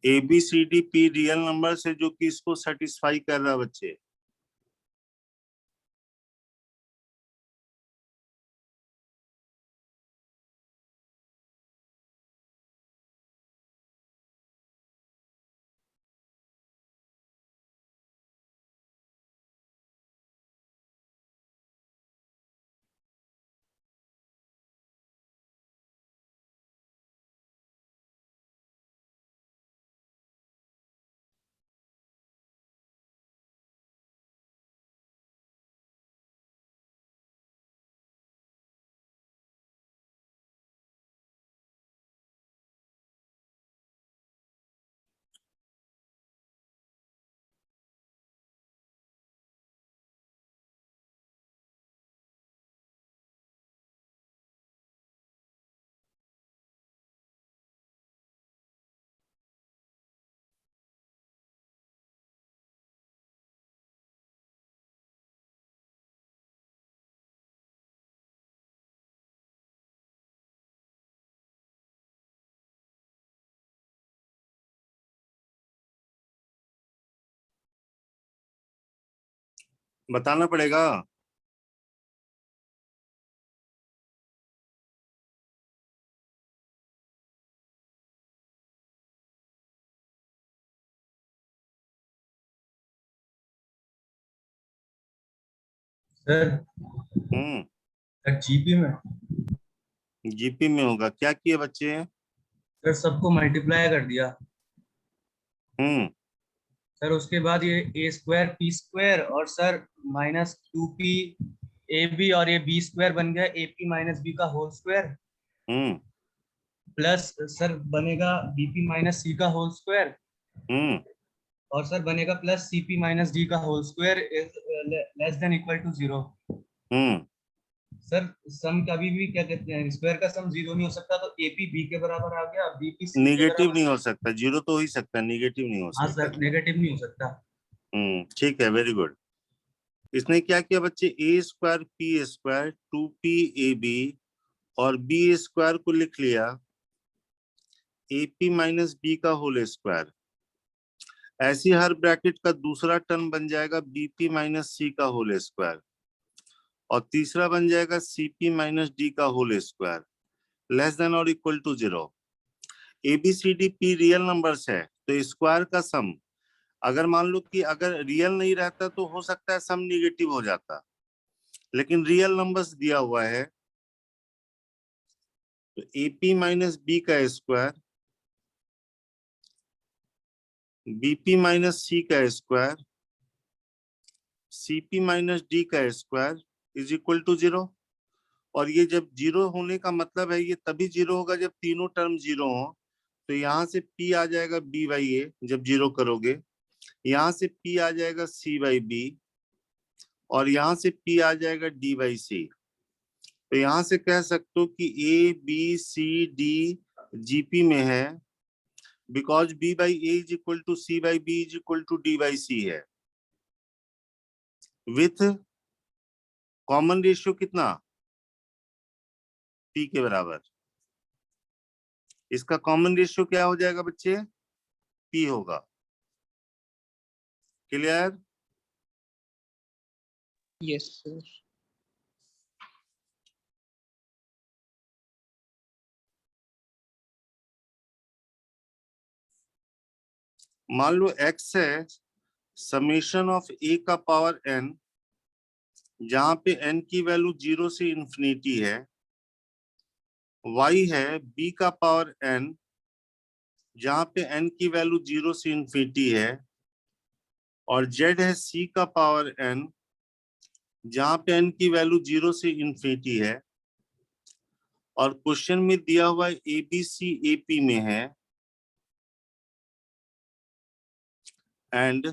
S1: ABCD रियल नंबर है जो कि इसको सेटिस्फाई कर रहा है बच्चे। बताना पड़ेगा।
S7: सर जीपी में
S1: जीपी में होगा। क्या किए बच्चे?
S7: सर सबको मल्टीप्लाई कर दिया सर, उसके बाद ये ए स्क्वायर पी स्क्वायर और sir minus 2p A B और ये बी स्क्वायर बन गया ए पी माइनस बी का होल स्क्वायर प्लस सर बनेगा बीपी माइनस सी का होल स्क्वायर और सर बनेगा प्लस सीपी माइनस डी का whole square is less than equal to 0। Sir sum कभी भी क्या कहते हैं, स्क्वायर का सम 0 नहीं हो सकता, तो एपी बी के बराबर आ गया, बीपी सी के
S1: निगेटिव
S7: बराबर।
S1: नहीं हो सकता, 0 तो हो ही सकता है, निगेटिव नहीं हो
S7: हाँ
S1: सकता।
S7: सर नेगेटिव नहीं हो सकता।
S1: ठीक है, वेरी गुड। इसने क्या किया बच्चे? A square P square 2p AB और बी स्क्वायर को लिख लिया AP माइनस बी का होल स्क्वायर। ऐसी हर ब्रैकेट का दूसरा टर्म बन जाएगा BP माइनस सी का होल स्क्वायर और तीसरा बन जाएगा CP माइनस डी का होल स्क्वायर लेस देन और equal to 0। ABCD real numbers है तो स्क्वायर का सम अगर मान लो कि अगर रियल नहीं रहता तो हो सकता है सम निगेटिव हो जाता, लेकिन रियल नंबर्स दिया हुआ है तो AP माइनस बी का स्क्वायर BP माइनस सी का स्क्वायर CP माइनस डी का स्क्वायर इज इक्वल टू 0। और ये जब 0 होने का मतलब है ये तभी 0 होगा जब तीनों टर्म 0 हो। तो यहाँ से P आ जाएगा B बाई ए जब 0 करोगे, यहाँ से P आ जाएगा C बाई बी और यहाँ से P आ जाएगा D बाई सी। तो यहाँ से कह सकते हो कि ABCD जीपी में है because B by A is equal to C by B is equal to D by C है विथ कॉमन रेशियो कितना? P के बराबर। इसका कॉमन रेशियो क्या हो जाएगा बच्चे? P होगा। क्लियर?
S3: Yes sir.
S1: मान लो x है समेशन ऑफ a का पावर n जहां पे n की वैल्यू 0 से इंफिनिटी है, y है b का पावर n जहां पे n की वैल्यू 0 से इंफिनिटी है और z है c का पावर n जहां पे n की वैल्यू 0 से इंफिनिटी है। और क्वेश्चन में दिया हुआ ABC AP में है एंड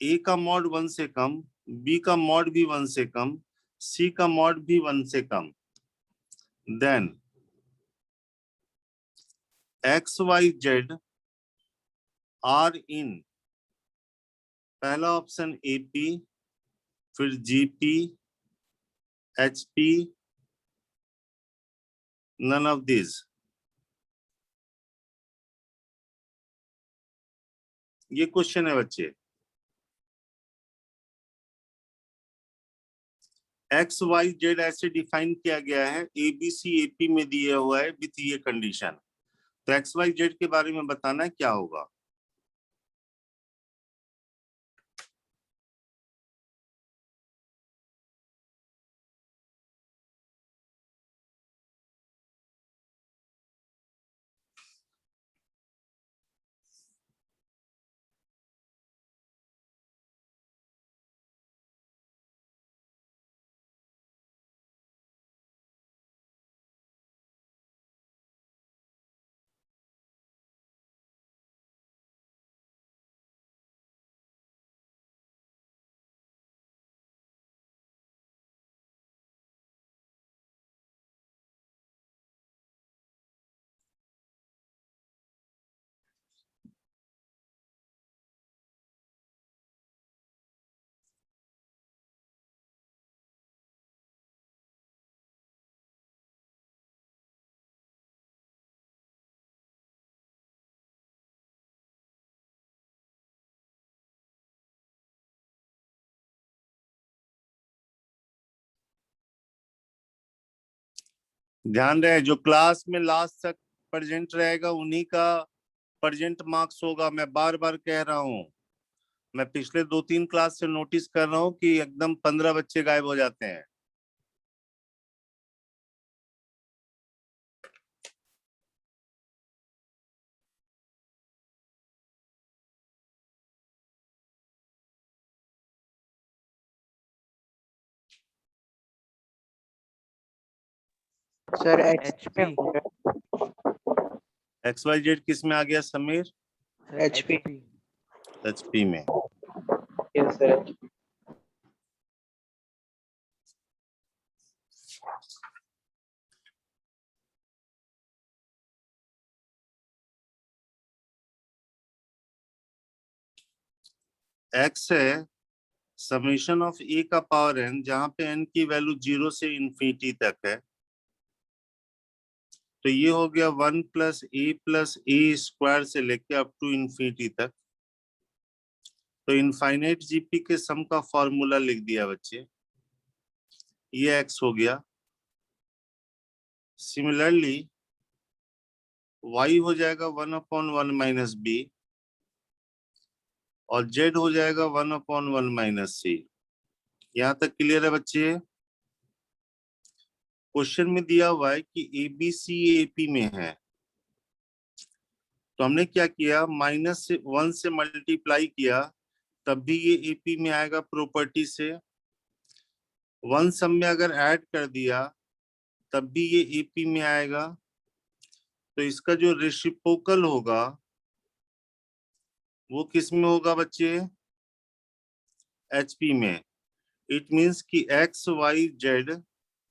S1: A का मॉड 1 से कम, B का मॉड भी 1 से कम, C का मॉड भी 1 से कम, देन XYZ आर इन पहला ऑप्शन AP, फिर GP, HP, none of these। ये क्वेश्चन है बच्चे। एक्स वाई जेड ऐसे डिफाइन किया गया है, A B C A P में दिया हुआ है विथ ये कंडीशन। तो एक्स वाई जेड के बारे में बताना है क्या होगा। ध्यान रहे, जो क्लास में लास्ट तक प्रेजेंट रहेगा उन्हीं का प्रेजेंट मार्क्स होगा। मैं बार बार कह रहा हूँ, मैं पिछले 2-3 क्लास से नोटिस कर रहा हूँ कि एकदम 15 बच्चे गायब हो जाते हैं।
S6: Sir X
S5: HP
S1: X Y Z किस में आ गया समीर?
S5: सर
S6: HP
S1: एचपी में।
S2: Yes sir.
S1: एक्स है समेशन ऑफ ए का पावर एन, जहां पे एन की वैल्यू 0 से इंफिनिटी तक है। तो ये हो गया 1 प्लस ए स्क्वायर से लेके अप टू इंफिनिटी तक। तो इनफाइनाइट जीपी के सम का फॉर्मूला लिख दिया बच्चे, ये एक्स हो गया। सिमिलरली वाई हो जाएगा 1/1 माइनस बी, और जेड हो जाएगा 1/1 माइनस सी। यहां तक क्लियर है बच्चे? क्वेश्चन में दिया हुआ है कि A B C A P में है, तो हमने क्या किया, -1 से मल्टीप्लाई किया, तब भी ये एपी में आएगा प्रॉपर्टी से। 1 सब में अगर ऐड कर दिया तब भी ये एपी में आएगा। तो इसका जो रेसिप्रोकल होगा वो किस में होगा बच्चे? एचपी में। इट मींस कि एक्स वाई जेड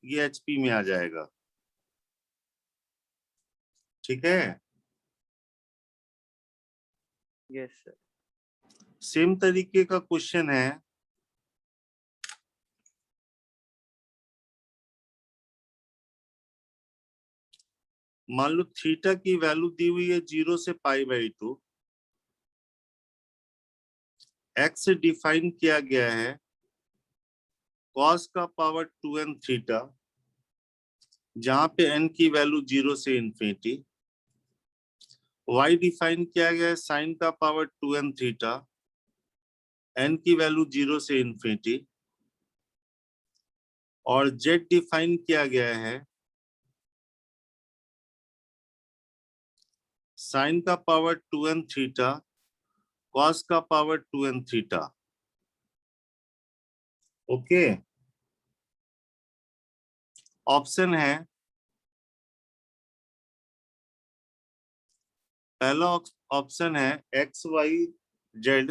S1: ये एचपी में आ जाएगा। ठीक है।
S5: Yes sir.
S1: सेम तरीके का क्वेश्चन है, मान लो थीटा की वैल्यू दी हुई है 0 से π/2। एक्स डिफाइन किया गया है cos का पावर 2n थीटा, जहां पे n की वैल्यू 0 से इंफिनिटी। y डिफाइन किया गया है sin का पावर 2n थीटा, n की वैल्यू 0 से इंफिनिटी। और z डिफाइन किया गया है sin का पावर 2n थीटा, cos का power 2n theta. Okay. Option है, पहला ऑप्शन है X Y Z,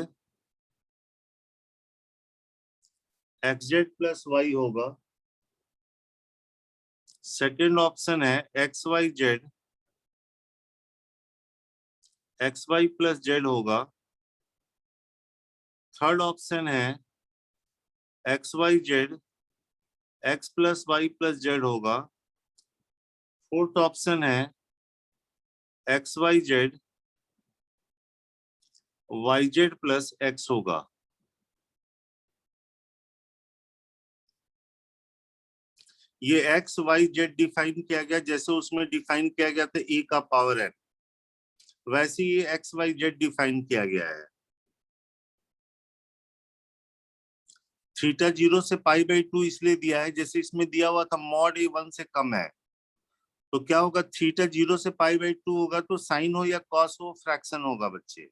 S1: X Z plus Y होगा। सेकेंड ऑप्शन है X Y Z, X Y plus Z होगा। थर्ड ऑप्शन है X Y Z, X plus Y plus Z होगा। फोर्थ ऑप्शन है X Y Z, yz plus x होगा। ये x y z डिफाइन किया गया जैसे उसमें डिफाइन किया गया था e का पावर n, वैसे ये x y z डिफाइन किया गया है। थीटा 0 से π/2 इसलिए दिया है जैसे इसमें दिया हुआ था मॉड a 1 से कम है, तो क्या होगा, थीटा 0 से π/2 होगा तो साइन हो या कॉस हो फ्रैक्शन होगा बच्चे।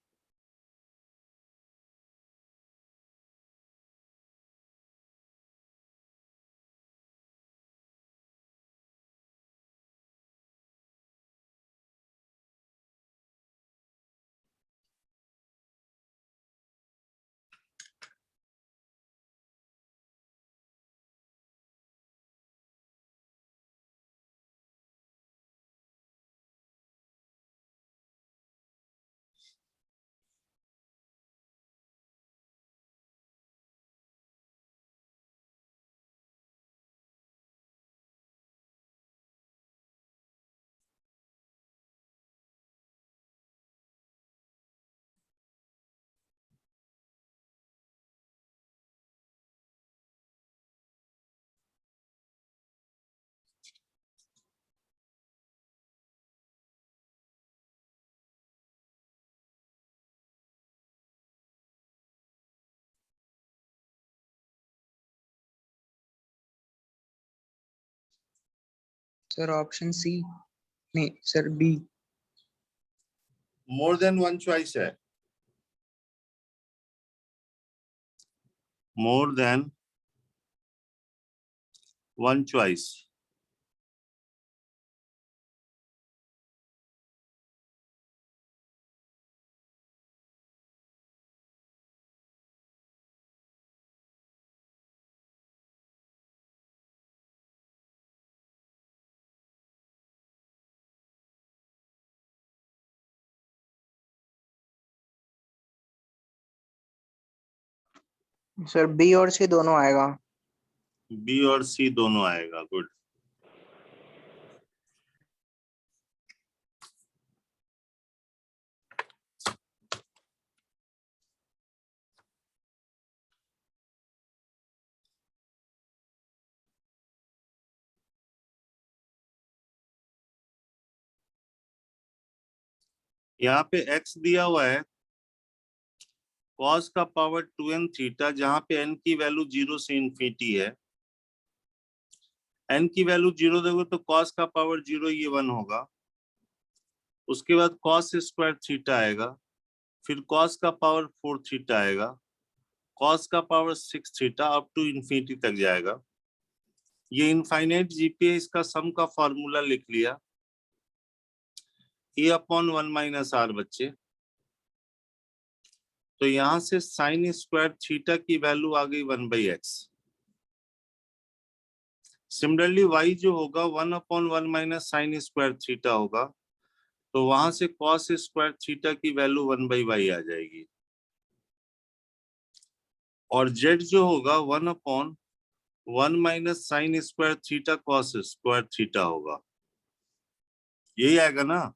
S3: सर ऑप्शन सी, नहीं sir B.
S1: More than one choice है, more than one choice.
S6: Sir B और सी दोनों आएगा।
S1: बी और सी दोनों आएगा, गुड। यहाँ पे x दिया हुआ है cos का पावर 2n थीटा, जहां पे n की वैल्यू 0 से इन्फिनिटी है। n की वैल्यू 0 दोगे तो cos का पावर 0 ये 1 होगा। उसके बाद cos स्क्वायर थीटा आएगा, फिर cos का पावर 4 थीटा आएगा, cos का power 6 theta up to infinity तक जाएगा। ये इनफाइनाइट जीपीए, इसका सम का फॉर्मूला लिख लिया, a/1 - r बच्चे। तो यहां से साइन स्क्वायर थीटा की वैल्यू आ गई 1/x। सिमिलरली y जो होगा 1/1 - साइन स्क्वायर थीटा होगा, तो वहां से कॉस स्क्वायर थीटा की वैल्यू 1/y आ जाएगी। और z जो होगा 1/1 - sine square theta cos square theta होगा, यही आएगा ना।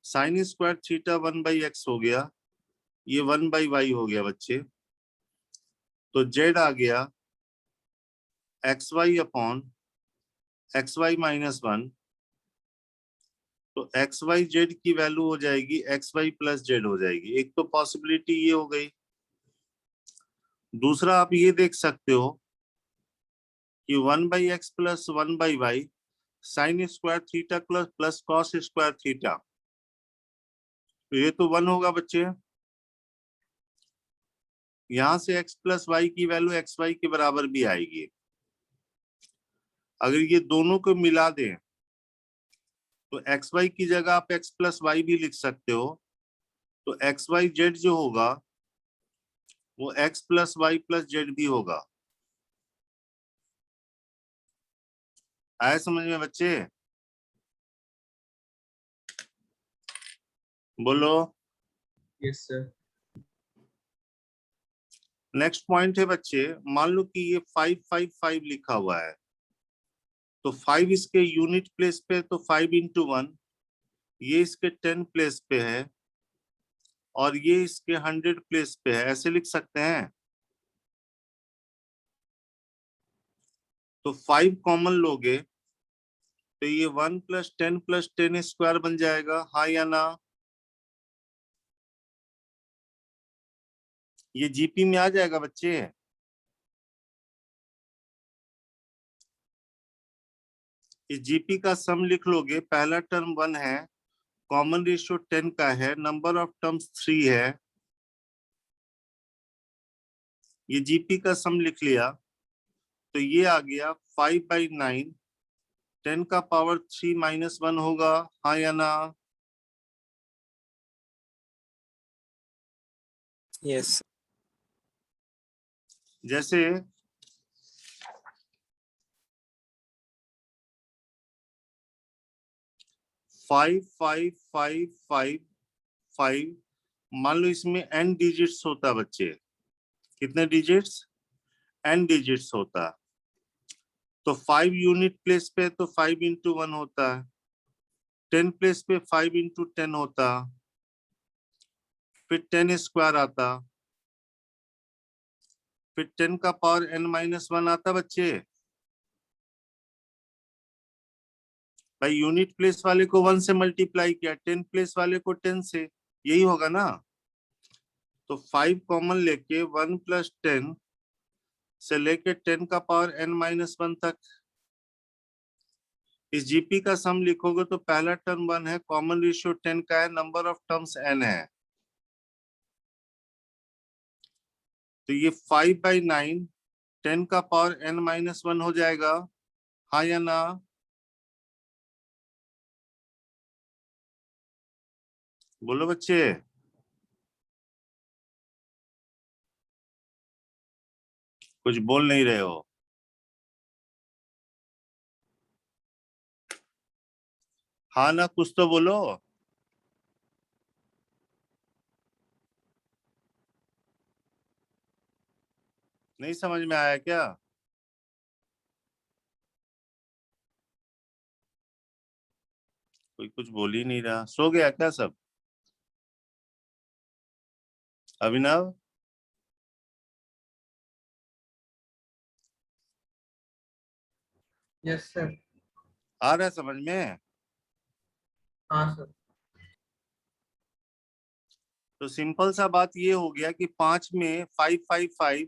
S1: साइन स्क्वायर थीटा 1/x हो गया, ये 1/y हो गया बच्चे। तो z आ गया xy/(xy - 1)। तो xy/z की वैल्यू हो जाएगी xy + z हो जाएगी। एक तो पॉसिबिलिटी ये हो गई। दूसरा आप ये देख सकते हो कि 1/x + 1/y sine square theta plus cos square theta, तो ये तो 1 होगा बच्चे। यहां से x + y की वैल्यू xy के बराबर भी आएगी। अगर ये दोनों को मिला दें तो xy की जगह आप x + y भी लिख सकते हो। तो xy/z जो होगा वो x + y + z भी होगा। आया समझ में बच्चे? बोलो।
S7: Yes sir.
S1: नेक्स्ट पॉइंट है बच्चे, मान लो कि ये 555 लिखा हुआ है, तो 5 इसके यूनिट प्लेस पे, तो 5 × 1 ये इसके 10 प्लेस पे है और ये इसके 100 प्लेस पे है, ऐसे लिख सकते हैं। तो 5 कॉमन लोगे तो ये 1 + 10 स्क्वायर बन जाएगा, हाँ या ना? ये जीपी में आ जाएगा बच्चे। इस जीपी का सम लिख लोगे, पहला टर्म 1 है, कॉमन रेशियो 10 का है, नंबर ऑफ टर्म्स 3 है, ये जीपी का सम लिख लिया तो ये आ गया 5/9, 10 का पावर 3 - 1 होगा, हाँ या ना?
S4: Yes.
S1: जैसे 5 मान लो इसमें n डिजिट्स होता बच्चे, कितने डिजिट्स? n डिजिट्स होता, तो 5 यूनिट प्लेस पे तो 5 × 1 होता है, 10 प्लेस पे 5 × 10 होता, फिर 10 स्क्वायर आता, फिर 10 का पावर n - 1 आता बच्चे। भाई यूनिट प्लेस वाले को 1 से मल्टीप्लाई किया, 10 प्लेस वाले को 10 से, यही होगा ना? तो 5 कॉमन लेके 1 + 10 से लेके 10 का पावर n - 1 तक इस जीपी का सम लिखोगे तो पहला टर्म 1 है, कॉमन रेशियो 10 का है, नंबर ऑफ टर्म्स n है, तो ये 5/9 10 का पावर n - 1 हो जाएगा, हाँ या ना? बोलो बच्चे। कुछ बोल नहीं रहे हो। हाँ ना, कुछ तो बोलो। नहीं समझ में आया क्या? कोई कुछ बोल ही नहीं रहा, सो गया क्या सब? अभिनव,
S6: यस सर।
S1: आ रहा है समझ में?
S6: हाँ सर।
S1: तो सिंपल सा बात ये हो गया कि 5 में 555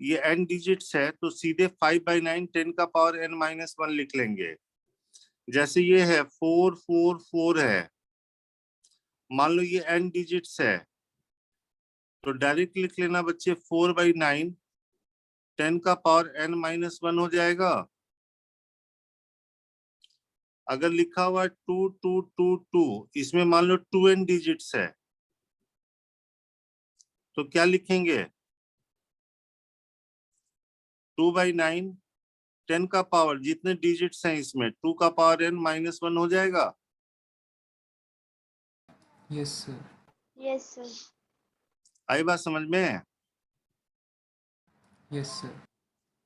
S1: ये n डिजिट्स है, तो सीधे 5/9 10 का पावर n - 1 लिख लेंगे। जैसे ये है 444 है, मान लो ये n डिजिट्स है, तो डायरेक्ट लिख लेना बच्चे 4/9 10 का पावर n - 1 हो जाएगा। अगर लिखा हुआ 2222 इसमें मान लो 2n डिजिट्स है, तो क्या लिखेंगे? 2/9 10 का पावर, जितने डिजिट्स हैं इसमें 2 का पावर n - 1 हो जाएगा।
S3: Yes sir.
S8: Yes sir.
S1: आई बात समझ में?
S3: Yes sir.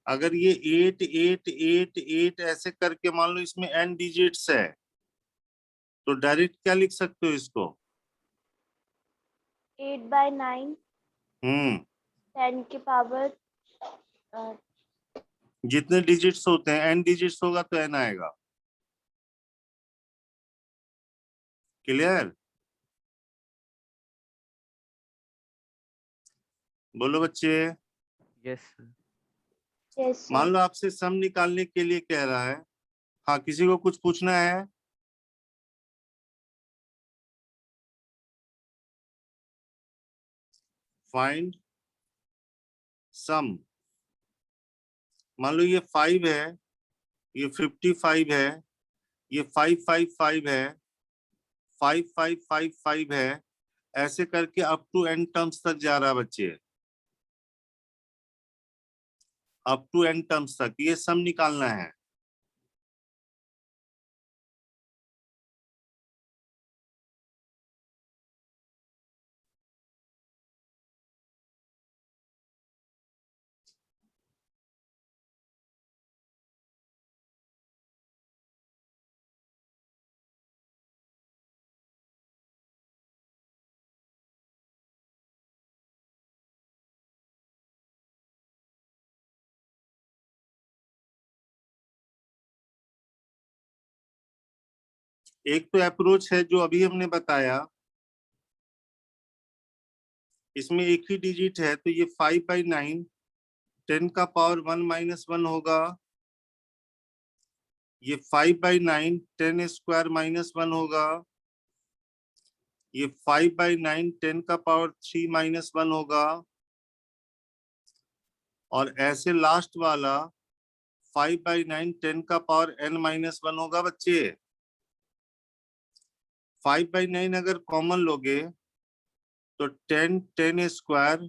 S1: अगर ये 8 8 8 8 ऐसे करके मान लो इसमें n डिजिट्स है, तो डायरेक्ट क्या लिख सकते हो इसको?
S8: 8/9 10 की पावर
S1: जितने डिजिट्स होते हैं n डिजिट्स होगा तो n आएगा। क्लियर? बोलो बच्चे।
S5: यस
S8: यस
S1: मान
S8: सर।
S1: लो आपसे सम निकालने के लिए कह रहा है, हाँ किसी को कुछ पूछना है? Find sum. मान लो ये 5 है, ये 55 है, ये 555 है, 5555 है, ऐसे करके अप टू n टर्म्स तक जा रहा है बच्चे, अप टू n टर्म्स तक ये सम निकालना है। एक तो अप्रोच है जो अभी हमने बताया, इसमें एक ही डिजिट है, तो ये 5/9 10 का पावर 1 - 1 होगा। ये 5/9 10 स्क्वायर -1 होगा। ये 5/9 10 का पावर 3 -1 होगा। और ऐसे लास्ट वाला 5/9 10 का पावर n-1 होगा बच्चे। 5/9 अगर कॉमन लोगे तो 10 10 स्क्वायर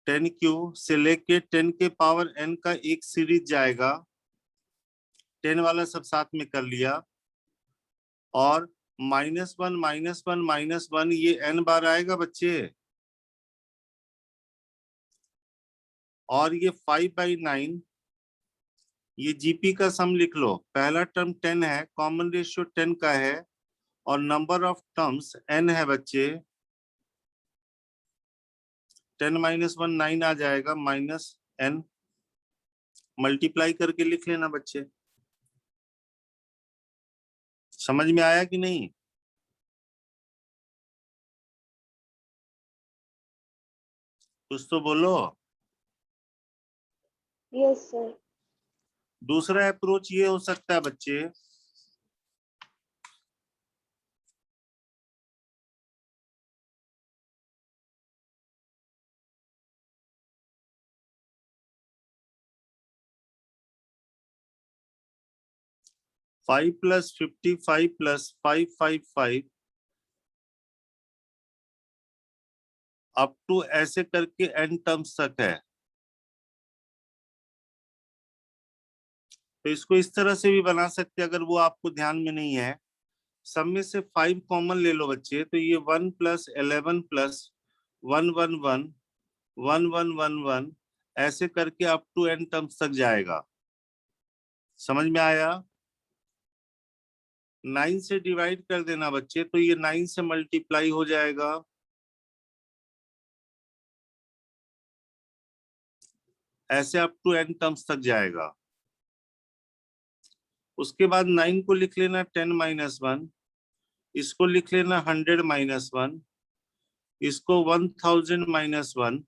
S1: 10 क्यूब से लेके 10 के पावर n का एक सीरीज जाएगा। 10 वाला सब साथ में कर लिया, और -1 -1 -1 ये n बार आएगा बच्चे। और ये 5/9 ये जीपी का सम लिख लो। पहला टर्म 10 है, कॉमन रेशियो 10 का है, और नंबर ऑफ टर्म्स n है बच्चे। 10 - 1 9 आ जाएगा, -n मल्टीप्लाई करके लिख लेना बच्चे। समझ में आया कि नहीं? कुछ तो बोलो।
S8: Yes sir.
S1: दूसरा अप्रोच ये हो सकता है बच्चे, five plus 55 plus 555 up to ऐसे करके n टर्म्स तक है। तो इसको इस तरह से भी बना सकते हैं, अगर वो आपको ध्यान में नहीं है। सब में से 5 कॉमन ले लो बच्चे, तो ये 1 + 11 + 1 1 1 1 1 1 1 ऐसे करके अप टू n टर्म्स तक जाएगा। समझ में आया? 9 से डिवाइड कर देना बच्चे, तो ये 9 से मल्टीप्लाई हो जाएगा। ऐसे अप टू n टर्म्स तक जाएगा। उसके बाद 9 को लिख लेना 10 - 1, इसको लिख लेना 100 - 1, इसको 1000 - 1,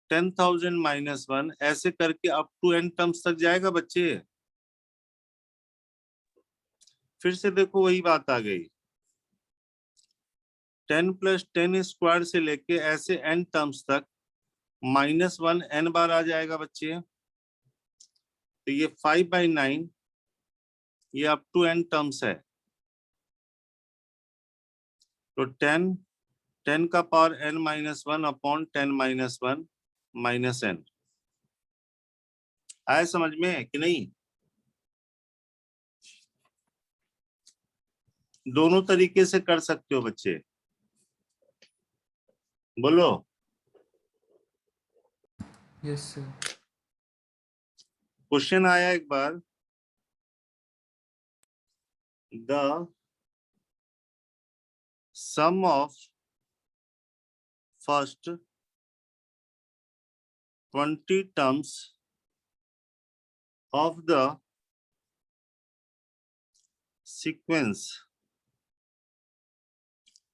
S1: 10,000 - 1 ऐसे करके अप टू n टर्म्स तक जाएगा बच्चे। फिर से देखो वही बात आ गई। 10 + 10 स्क्वायर से लेके ऐसे n टर्म्स तक -1 n बार आ जाएगा बच्चे। तो ये 5/9 ये अप टू n टर्म्स है। तो 10 का पावर n-1 अपॉन 10 - 1 -n। आया समझ में कि नहीं? दोनों तरीके से कर सकते हो बच्चे, बोलो।
S3: Yes sir.
S1: क्वेश्चन आया एक बार, the sum of first 20 terms of the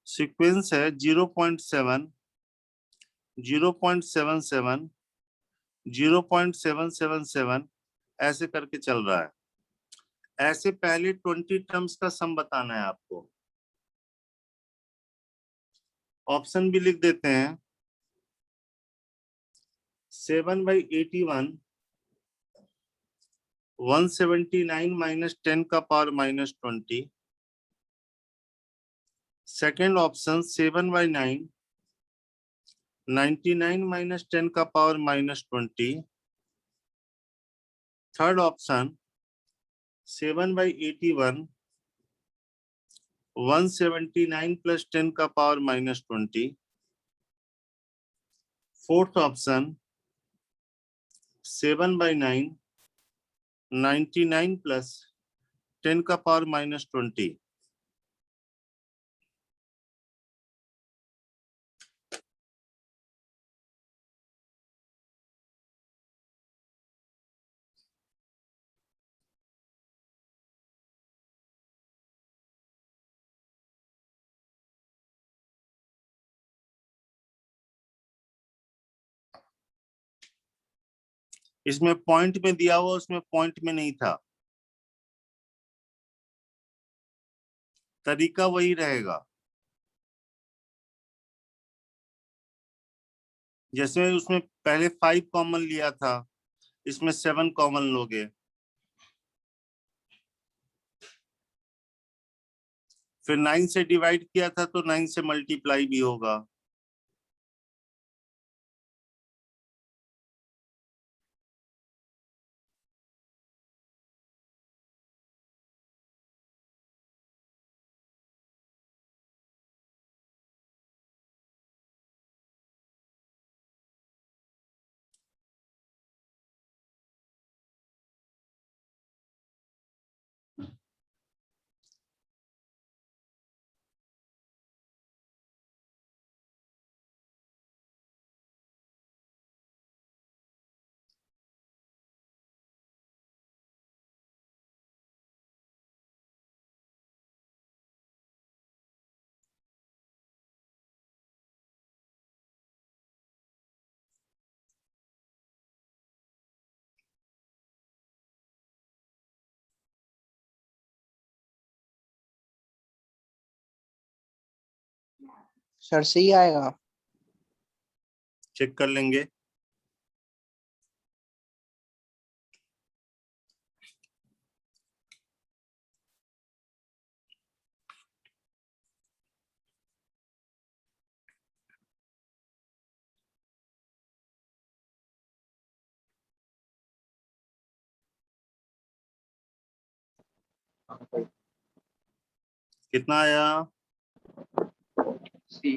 S1: sequence है 0.7 0.77 0.777 ऐसे करके चल रहा है। ऐसे पहले 20 टर्म्स का सम बताना है आपको। ऑप्शन भी लिख देते हैं। 7/81 179 - 10 का पावर -20। सेकेंड ऑप्शन 7/9 99 - 10 का पावर -20। थर्ड ऑप्शन 7/81 179 + 10 का पावर -20। फोर्थ ऑप्शन 7/9 99 + 10 का पावर -20। इसमें पॉइंट में दिया हुआ, उसमें पॉइंट में नहीं था। तरीका वही रहेगा। जैसे उसमें पहले 5 कॉमन लिया था, इसमें 7 कॉमन लोगे, फिर 9 से डिवाइड किया था तो 9 से मल्टीप्लाई भी होगा।
S6: सर सही आएगा।
S1: चेक कर लेंगे। कितना आया?
S2: सी।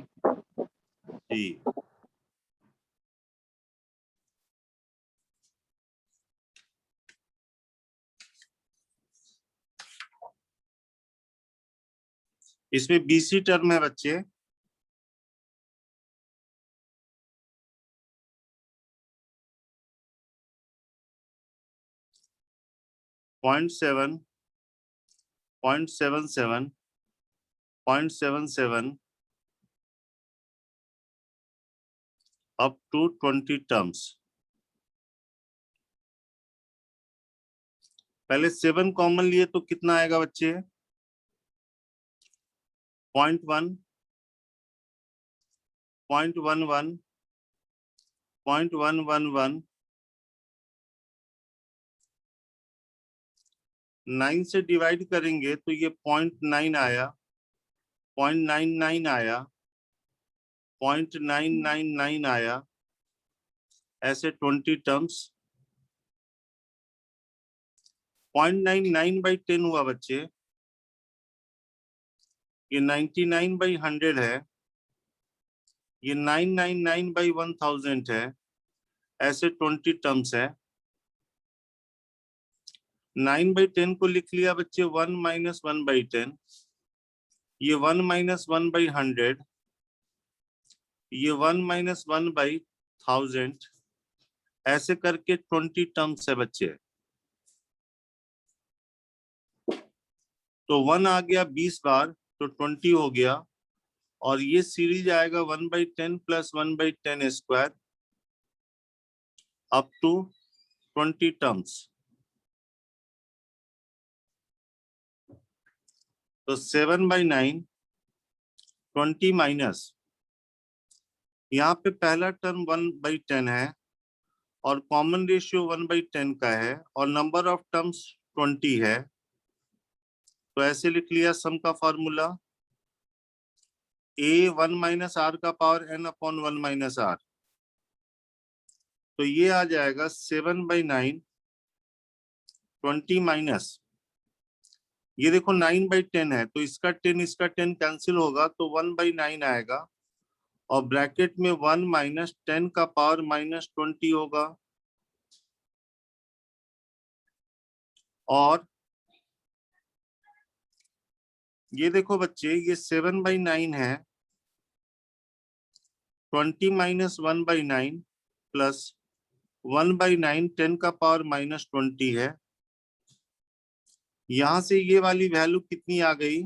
S1: जी। इसमें BC टर्म है बच्चे, 0.7, 0.77, 0.77 up to 20 टर्म्स। पहले 7 कॉमन लिए तो कितना आएगा बच्चे? 0.1, 0.11, 0.111, 9 से डिवाइड करेंगे तो ये 0.9 आया, 0.99 आया, 0.999 आया, ऐसे 20 टर्म्स। 0.99 by 10 हुआ बच्चे, ये 99 by 100 है, ये 999 by 1000 है, ऐसे 20 टर्म्स है। 9 by 10 को लिख लिया बच्चे 1 minus 1 by 10, ये 1 minus 1 by 100, ये 1 minus 1 by 1000, ऐसे करके 20 टर्म्स है बच्चे। तो 1 आ गया 20 बार तो 20 हो गया, और ये सीरीज आएगा 1 by 10 plus 1 by 10 square up to 20 terms. तो 7 by 9, 20 माइनस, यहाँ पे पहला टर्म 1 by 10 है और कॉमन रेशियो 1 by 10 का है और नंबर ऑफ टर्म्स 20 है, तो ऐसे लिख लिया सम का फॉर्मूला a 1 minus r का power n upon 1 minus r। तो ये आ जाएगा 7 by 9, 20 माइनस, ये देखो 9 by 10 है तो इसका 10 कैंसिल होगा तो 1 by 9 आएगा, और ब्रैकेट में 1 minus 10 का पावर minus 20 होगा, और ये देखो बच्चे ये 7 by 9 है, 20 minus 1 by 9 प्लस 1 by 9, 10 का पावर minus 20 है। यहां से ये वाली वैल्यू कितनी आ गई?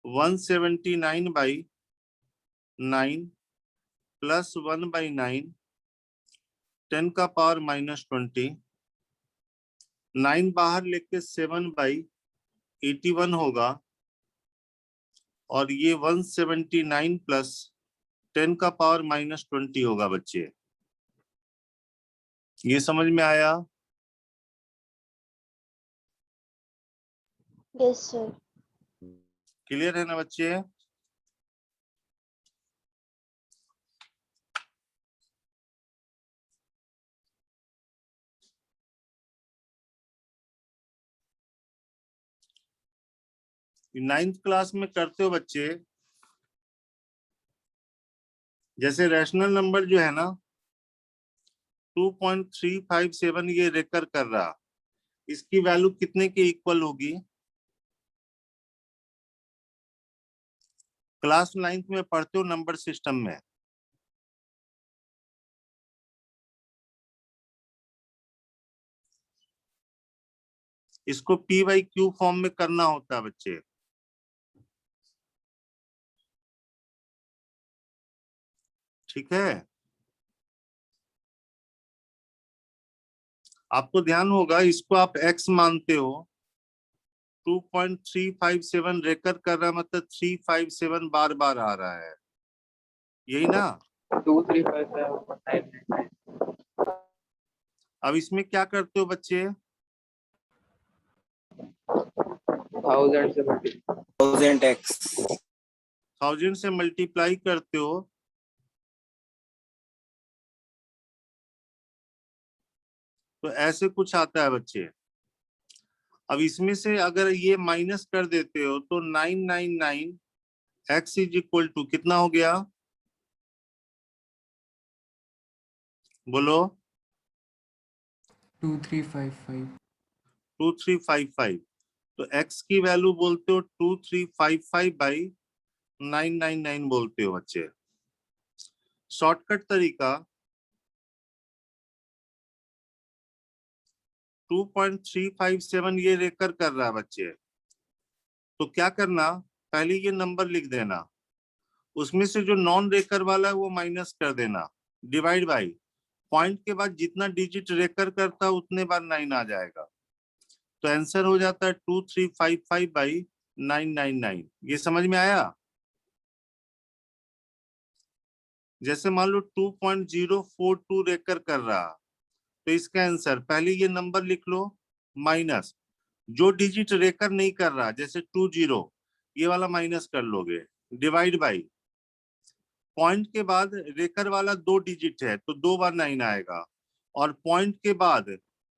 S1: 179 by 9 प्लस 1 by 9 10 का पावर -20, 9 बाहर लेके 7/81 होगा, और ये 179 प्लस 10 का पावर -20 होगा बच्चे। ये समझ में आया?
S8: Yes sir.
S1: क्लियर है ना बच्चे? नाइन्थ क्लास में करते हो बच्चे, जैसे रैशनल नंबर जो है ना 2.357 ये रेकर कर रहा, इसकी वैल्यू कितने के इक्वल होगी? क्लास 9th में पढ़ते हो नंबर सिस्टम में। इसको P/Q फॉर्म में करना होता है बच्चे। ठीक है, आपको ध्यान होगा, इसको आप x मानते हो, 2.357 रेकर कर रहा, मतलब 357 बार बार आ रहा है, यही ना?
S2: 2 3 5 7 9
S1: अब इसमें क्या करते हो बच्चे?
S2: 1000 से बढ़
S4: 1000x
S1: 1000 से मल्टीप्लाई करते हो, तो ऐसे कुछ आता है बच्चे। अब इसमें से अगर ये माइनस कर देते हो तो 999 x इज इक्वल टू कितना हो गया? बोलो।
S3: 2355।
S1: 2355। तो x की वैल्यू बोलते हो 2355/999 बोलते हो बच्चे। शॉर्टकट तरीका 2.357 ये रेकर कर रहा है बच्चे, तो क्या करना, पहले ये नंबर लिख देना, उसमें से जो नॉन रेकर वाला है वो माइनस कर देना, डिवाइड बाई पॉइंट के बाद जितना डिजिट रेकर करता है उतने बार 9 आ जाएगा, तो आंसर हो जाता है 2355/999। ये समझ में आया? जैसे मान लो 2.042 रेकर कर रहा, तो इसका आंसर पहले ये नंबर लिख लो, माइनस जो डिजिट रेकर नहीं कर रहा, जैसे 20, ये वाला माइनस कर लोगे, डिवाइड बाई पॉइंट के बाद रेकर वाला 2 डिजिट है तो 2 बार 9 आएगा, और पॉइंट के बाद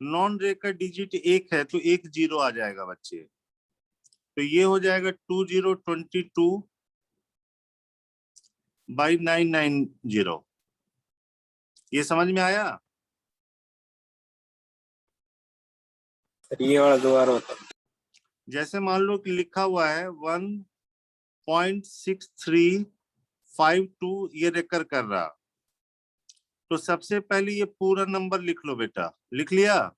S1: नॉन रेकर डिजिट 1 है तो 1 0 आ जाएगा बच्चे, तो ये हो जाएगा 2022/990। ये समझ में आया?
S4: ये वाला दोबारा होता
S1: जैसे मान लो कि लिखा हुआ है 1.6352 ये रेकर कर रहा, तो सबसे पहले ये पूरा नंबर लिख लो बेटा, लिख लिया?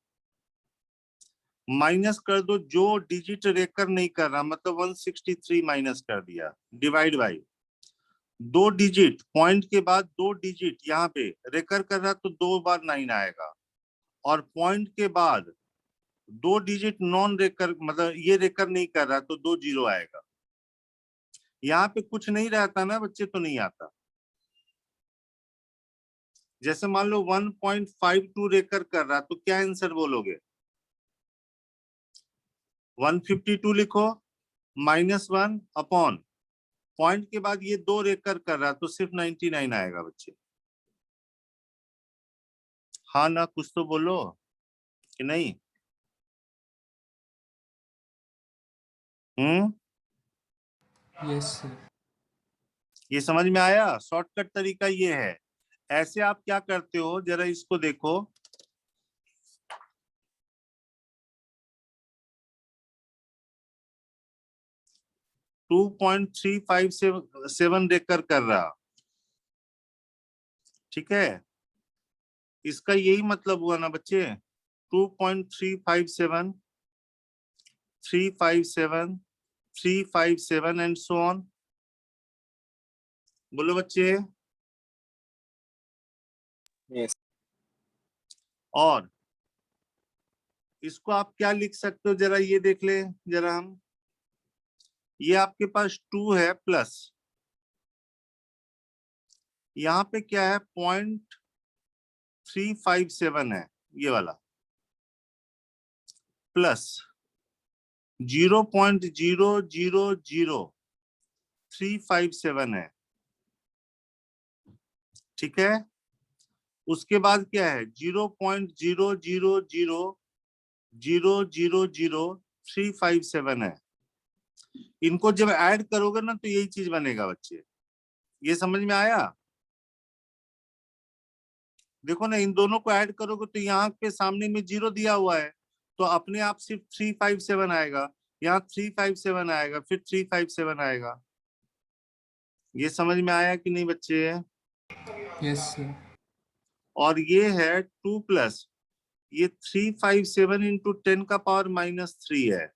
S1: माइनस कर दो जो डिजिट रेकर नहीं कर रहा, मतलब 163 माइनस कर दिया, डिवाइड बाई 2 डिजिट पॉइंट के बाद 2 डिजिट यहाँ पे रेकर कर रहा तो 2 बार 9 आएगा, और पॉइंट के बाद 2 डिजिट नॉन रेकर, मतलब ये रेकर नहीं कर रहा तो 2 0 आएगा। यहाँ पे कुछ नहीं रहता ना बच्चे तो नहीं आता। जैसे मान लो 1.52 रेकर कर रहा तो क्या आंसर बोलोगे? 152 लिखो, -1 अपॉन पॉइंट के बाद ये 2 रेकर कर रहा तो सिर्फ 99 आएगा बच्चे। हाँ ना, कुछ तो बोलो कि नहीं?
S3: Yes sir.
S1: ये समझ में आया? शॉर्टकट तरीका ये है। ऐसे आप क्या करते हो जरा इसको देखो, टू 2.357 रेकर कर रहा, ठीक है, इसका यही मतलब हुआ ना बच्चे, 2.357 357 357 एंड सो ऑन। बोलो बच्चे।
S4: है।
S1: और इसको आप क्या लिख सकते हो, जरा ये देख ले जरा हम। ये आपके पास 2 है प्लस यहाँ पे क्या है 0.357 है ये वाला, प्लस 0.000357 है, ठीक है। उसके बाद क्या है 0.00000357 है। इनको जब ऐड करोगे ना तो यही चीज बनेगा बच्चे, ये समझ में आया? देखो ना, इन दोनों को ऐड करोगे तो यहाँ पे सामने में 0 दिया हुआ है तो अपने आप सिर्फ 357 आएगा, यहाँ 357 आएगा, फिर 357 आएगा। ये समझ में आया कि नहीं बच्चे?
S3: Yes sir.
S1: और ये है 2 प्लस ये 357 इंटू 10 का पावर -3 है।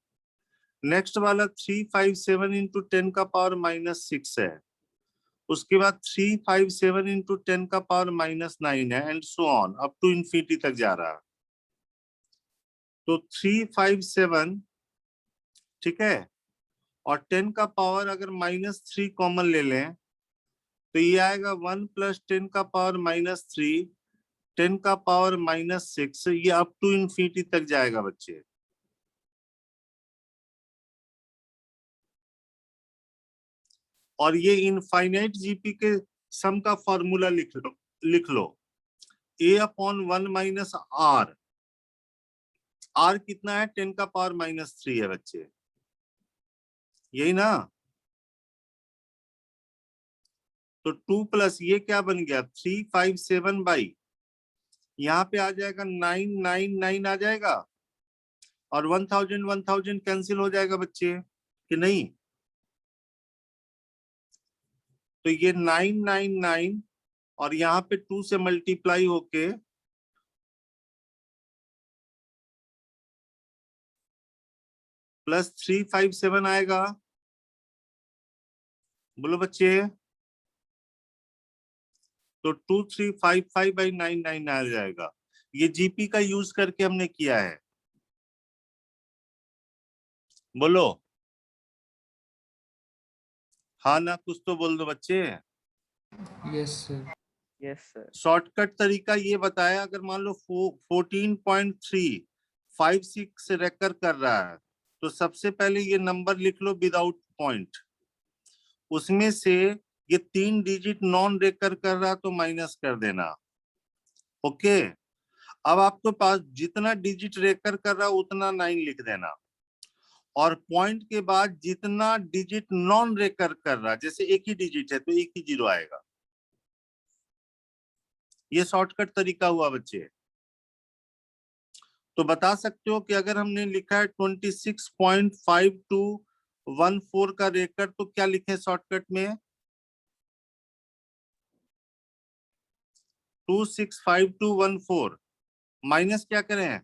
S1: नेक्स्ट वाला 357 इंटू 10 का पावर -6 है। उसके बाद 357 इंटू 10 का पावर -9 है, and so on up to infinity तक जा रहा है। तो 357, ठीक है, और 10 का पावर अगर -3 कॉमन ले लें तो ये आएगा 1 + 10 का पावर -3, 10 का पावर -6, ये अप टू इंफिनिटी तक जाएगा बच्चे। और ये इनफाइनाइट जीपी के सम का फॉर्मूला लिख लो A/1 - R। R कितना है 10 का पावर -3 है बच्चे, यही ना। तो 2 प्लस ये क्या बन गया 357 बाई, यहाँ पे आ जाएगा 999 आ जाएगा, और 1000 कैंसिल हो जाएगा बच्चे कि नहीं। तो ये 999 और यहाँ पे 2 से मल्टीप्लाई होके +357 आएगा। बोलो बच्चे, तो 2355/99 आ जाएगा। ये जीपी का यूज करके हमने किया है। बोलो हाँ ना, कुछ तो बोल दो बच्चे।
S3: Yes sir.
S5: Yes sir.
S1: Shortcut तरीका ये बताया, अगर मान लो 14.356 रेकर कर रहा है तो सबसे पहले ये नंबर लिख लो विदाउट पॉइंट, उसमें से ये 3 डिजिट नॉन रेकर कर रहा तो माइनस कर देना। ओके, अब आपके पास जितना डिजिट रेकर कर रहा उतना 9 लिख देना, और पॉइंट के बाद जितना डिजिट नॉन रेकर कर रहा, जैसे एक ही डिजिट है तो एक ही 0 आएगा। ये शॉर्टकट तरीका हुआ बच्चे। तो बता सकते हो कि अगर हमने लिखा है 26.5214 का रेकर तो क्या लिखे शॉर्टकट में 265214 माइनस क्या करें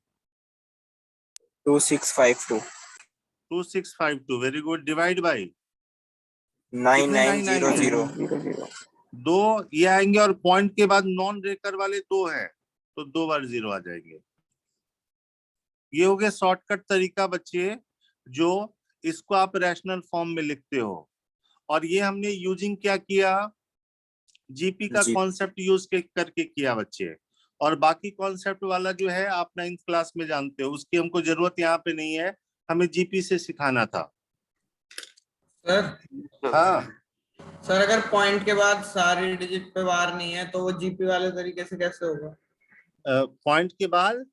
S4: 2652
S1: 2652, वेरी गुड, डिवाइड बाई
S4: 9900
S1: दो ये आएंगे, और पॉइंट के बाद नॉन रेकर वाले 2 हैं तो 2 बार 0 आ जाएंगे। ये हो गया शॉर्टकट तरीका बच्चे, जो इसको आप रैशनल फॉर्म में लिखते हो। और ये हमने यूजिंग क्या किया, जीपी का कॉन्सेप्ट यूज करके किया बच्चे। और बाकी कॉन्सेप्ट वाला जो है आप 9th क्लास में जानते हो, उसकी हमको जरूरत यहाँ पे नहीं है, हमें जीपी से सिखाना था।
S9: सर
S1: हाँ
S9: सर, अगर पॉइंट के बाद सारी डिजिट पे बार नहीं है तो वो जीपी वाले तरीके से कैसे होगा?
S1: पॉइंट के बाद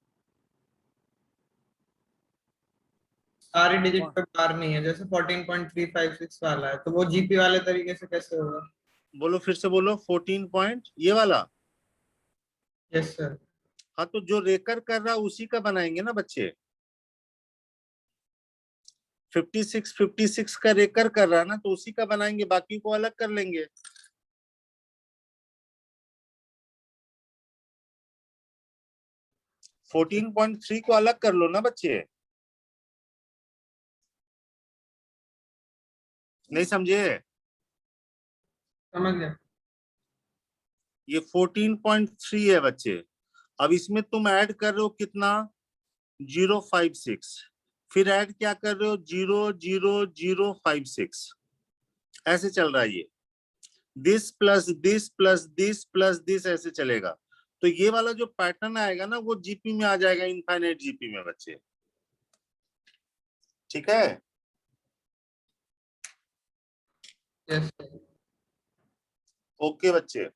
S9: सारी डिजिट पे बार नहीं है, जैसे 14.356 वाला है, तो वो जीपी वाले तरीके से कैसे होगा?
S1: बोलो फिर से बोलो 14 पॉइंट ये वाला।
S9: Yes sir.
S1: हाँ तो जो रेकर कर रहा उसी का बनाएंगे ना बच्चे। 56 का रेकर कर रहा है ना तो उसी का बनाएंगे, बाकी को अलग कर लेंगे। फोर्टीन 14.3 को अलग कर लो ना बच्चे, नहीं समझे?
S9: समझ गया।
S1: ये 14.3 है बच्चे, अब इसमें तुम ऐड कर रहे हो कितना 056, फिर ऐड क्या कर रहे हो 00056, ऐसे चल रहा है ये, this plus this plus this plus this ऐसे चलेगा। तो ये वाला जो पैटर्न आएगा ना वो जीपी में आ जाएगा, इनफाइनाइट जीपी में बच्चे, ठीक है।
S9: Yes sir.
S1: ओके बच्चे।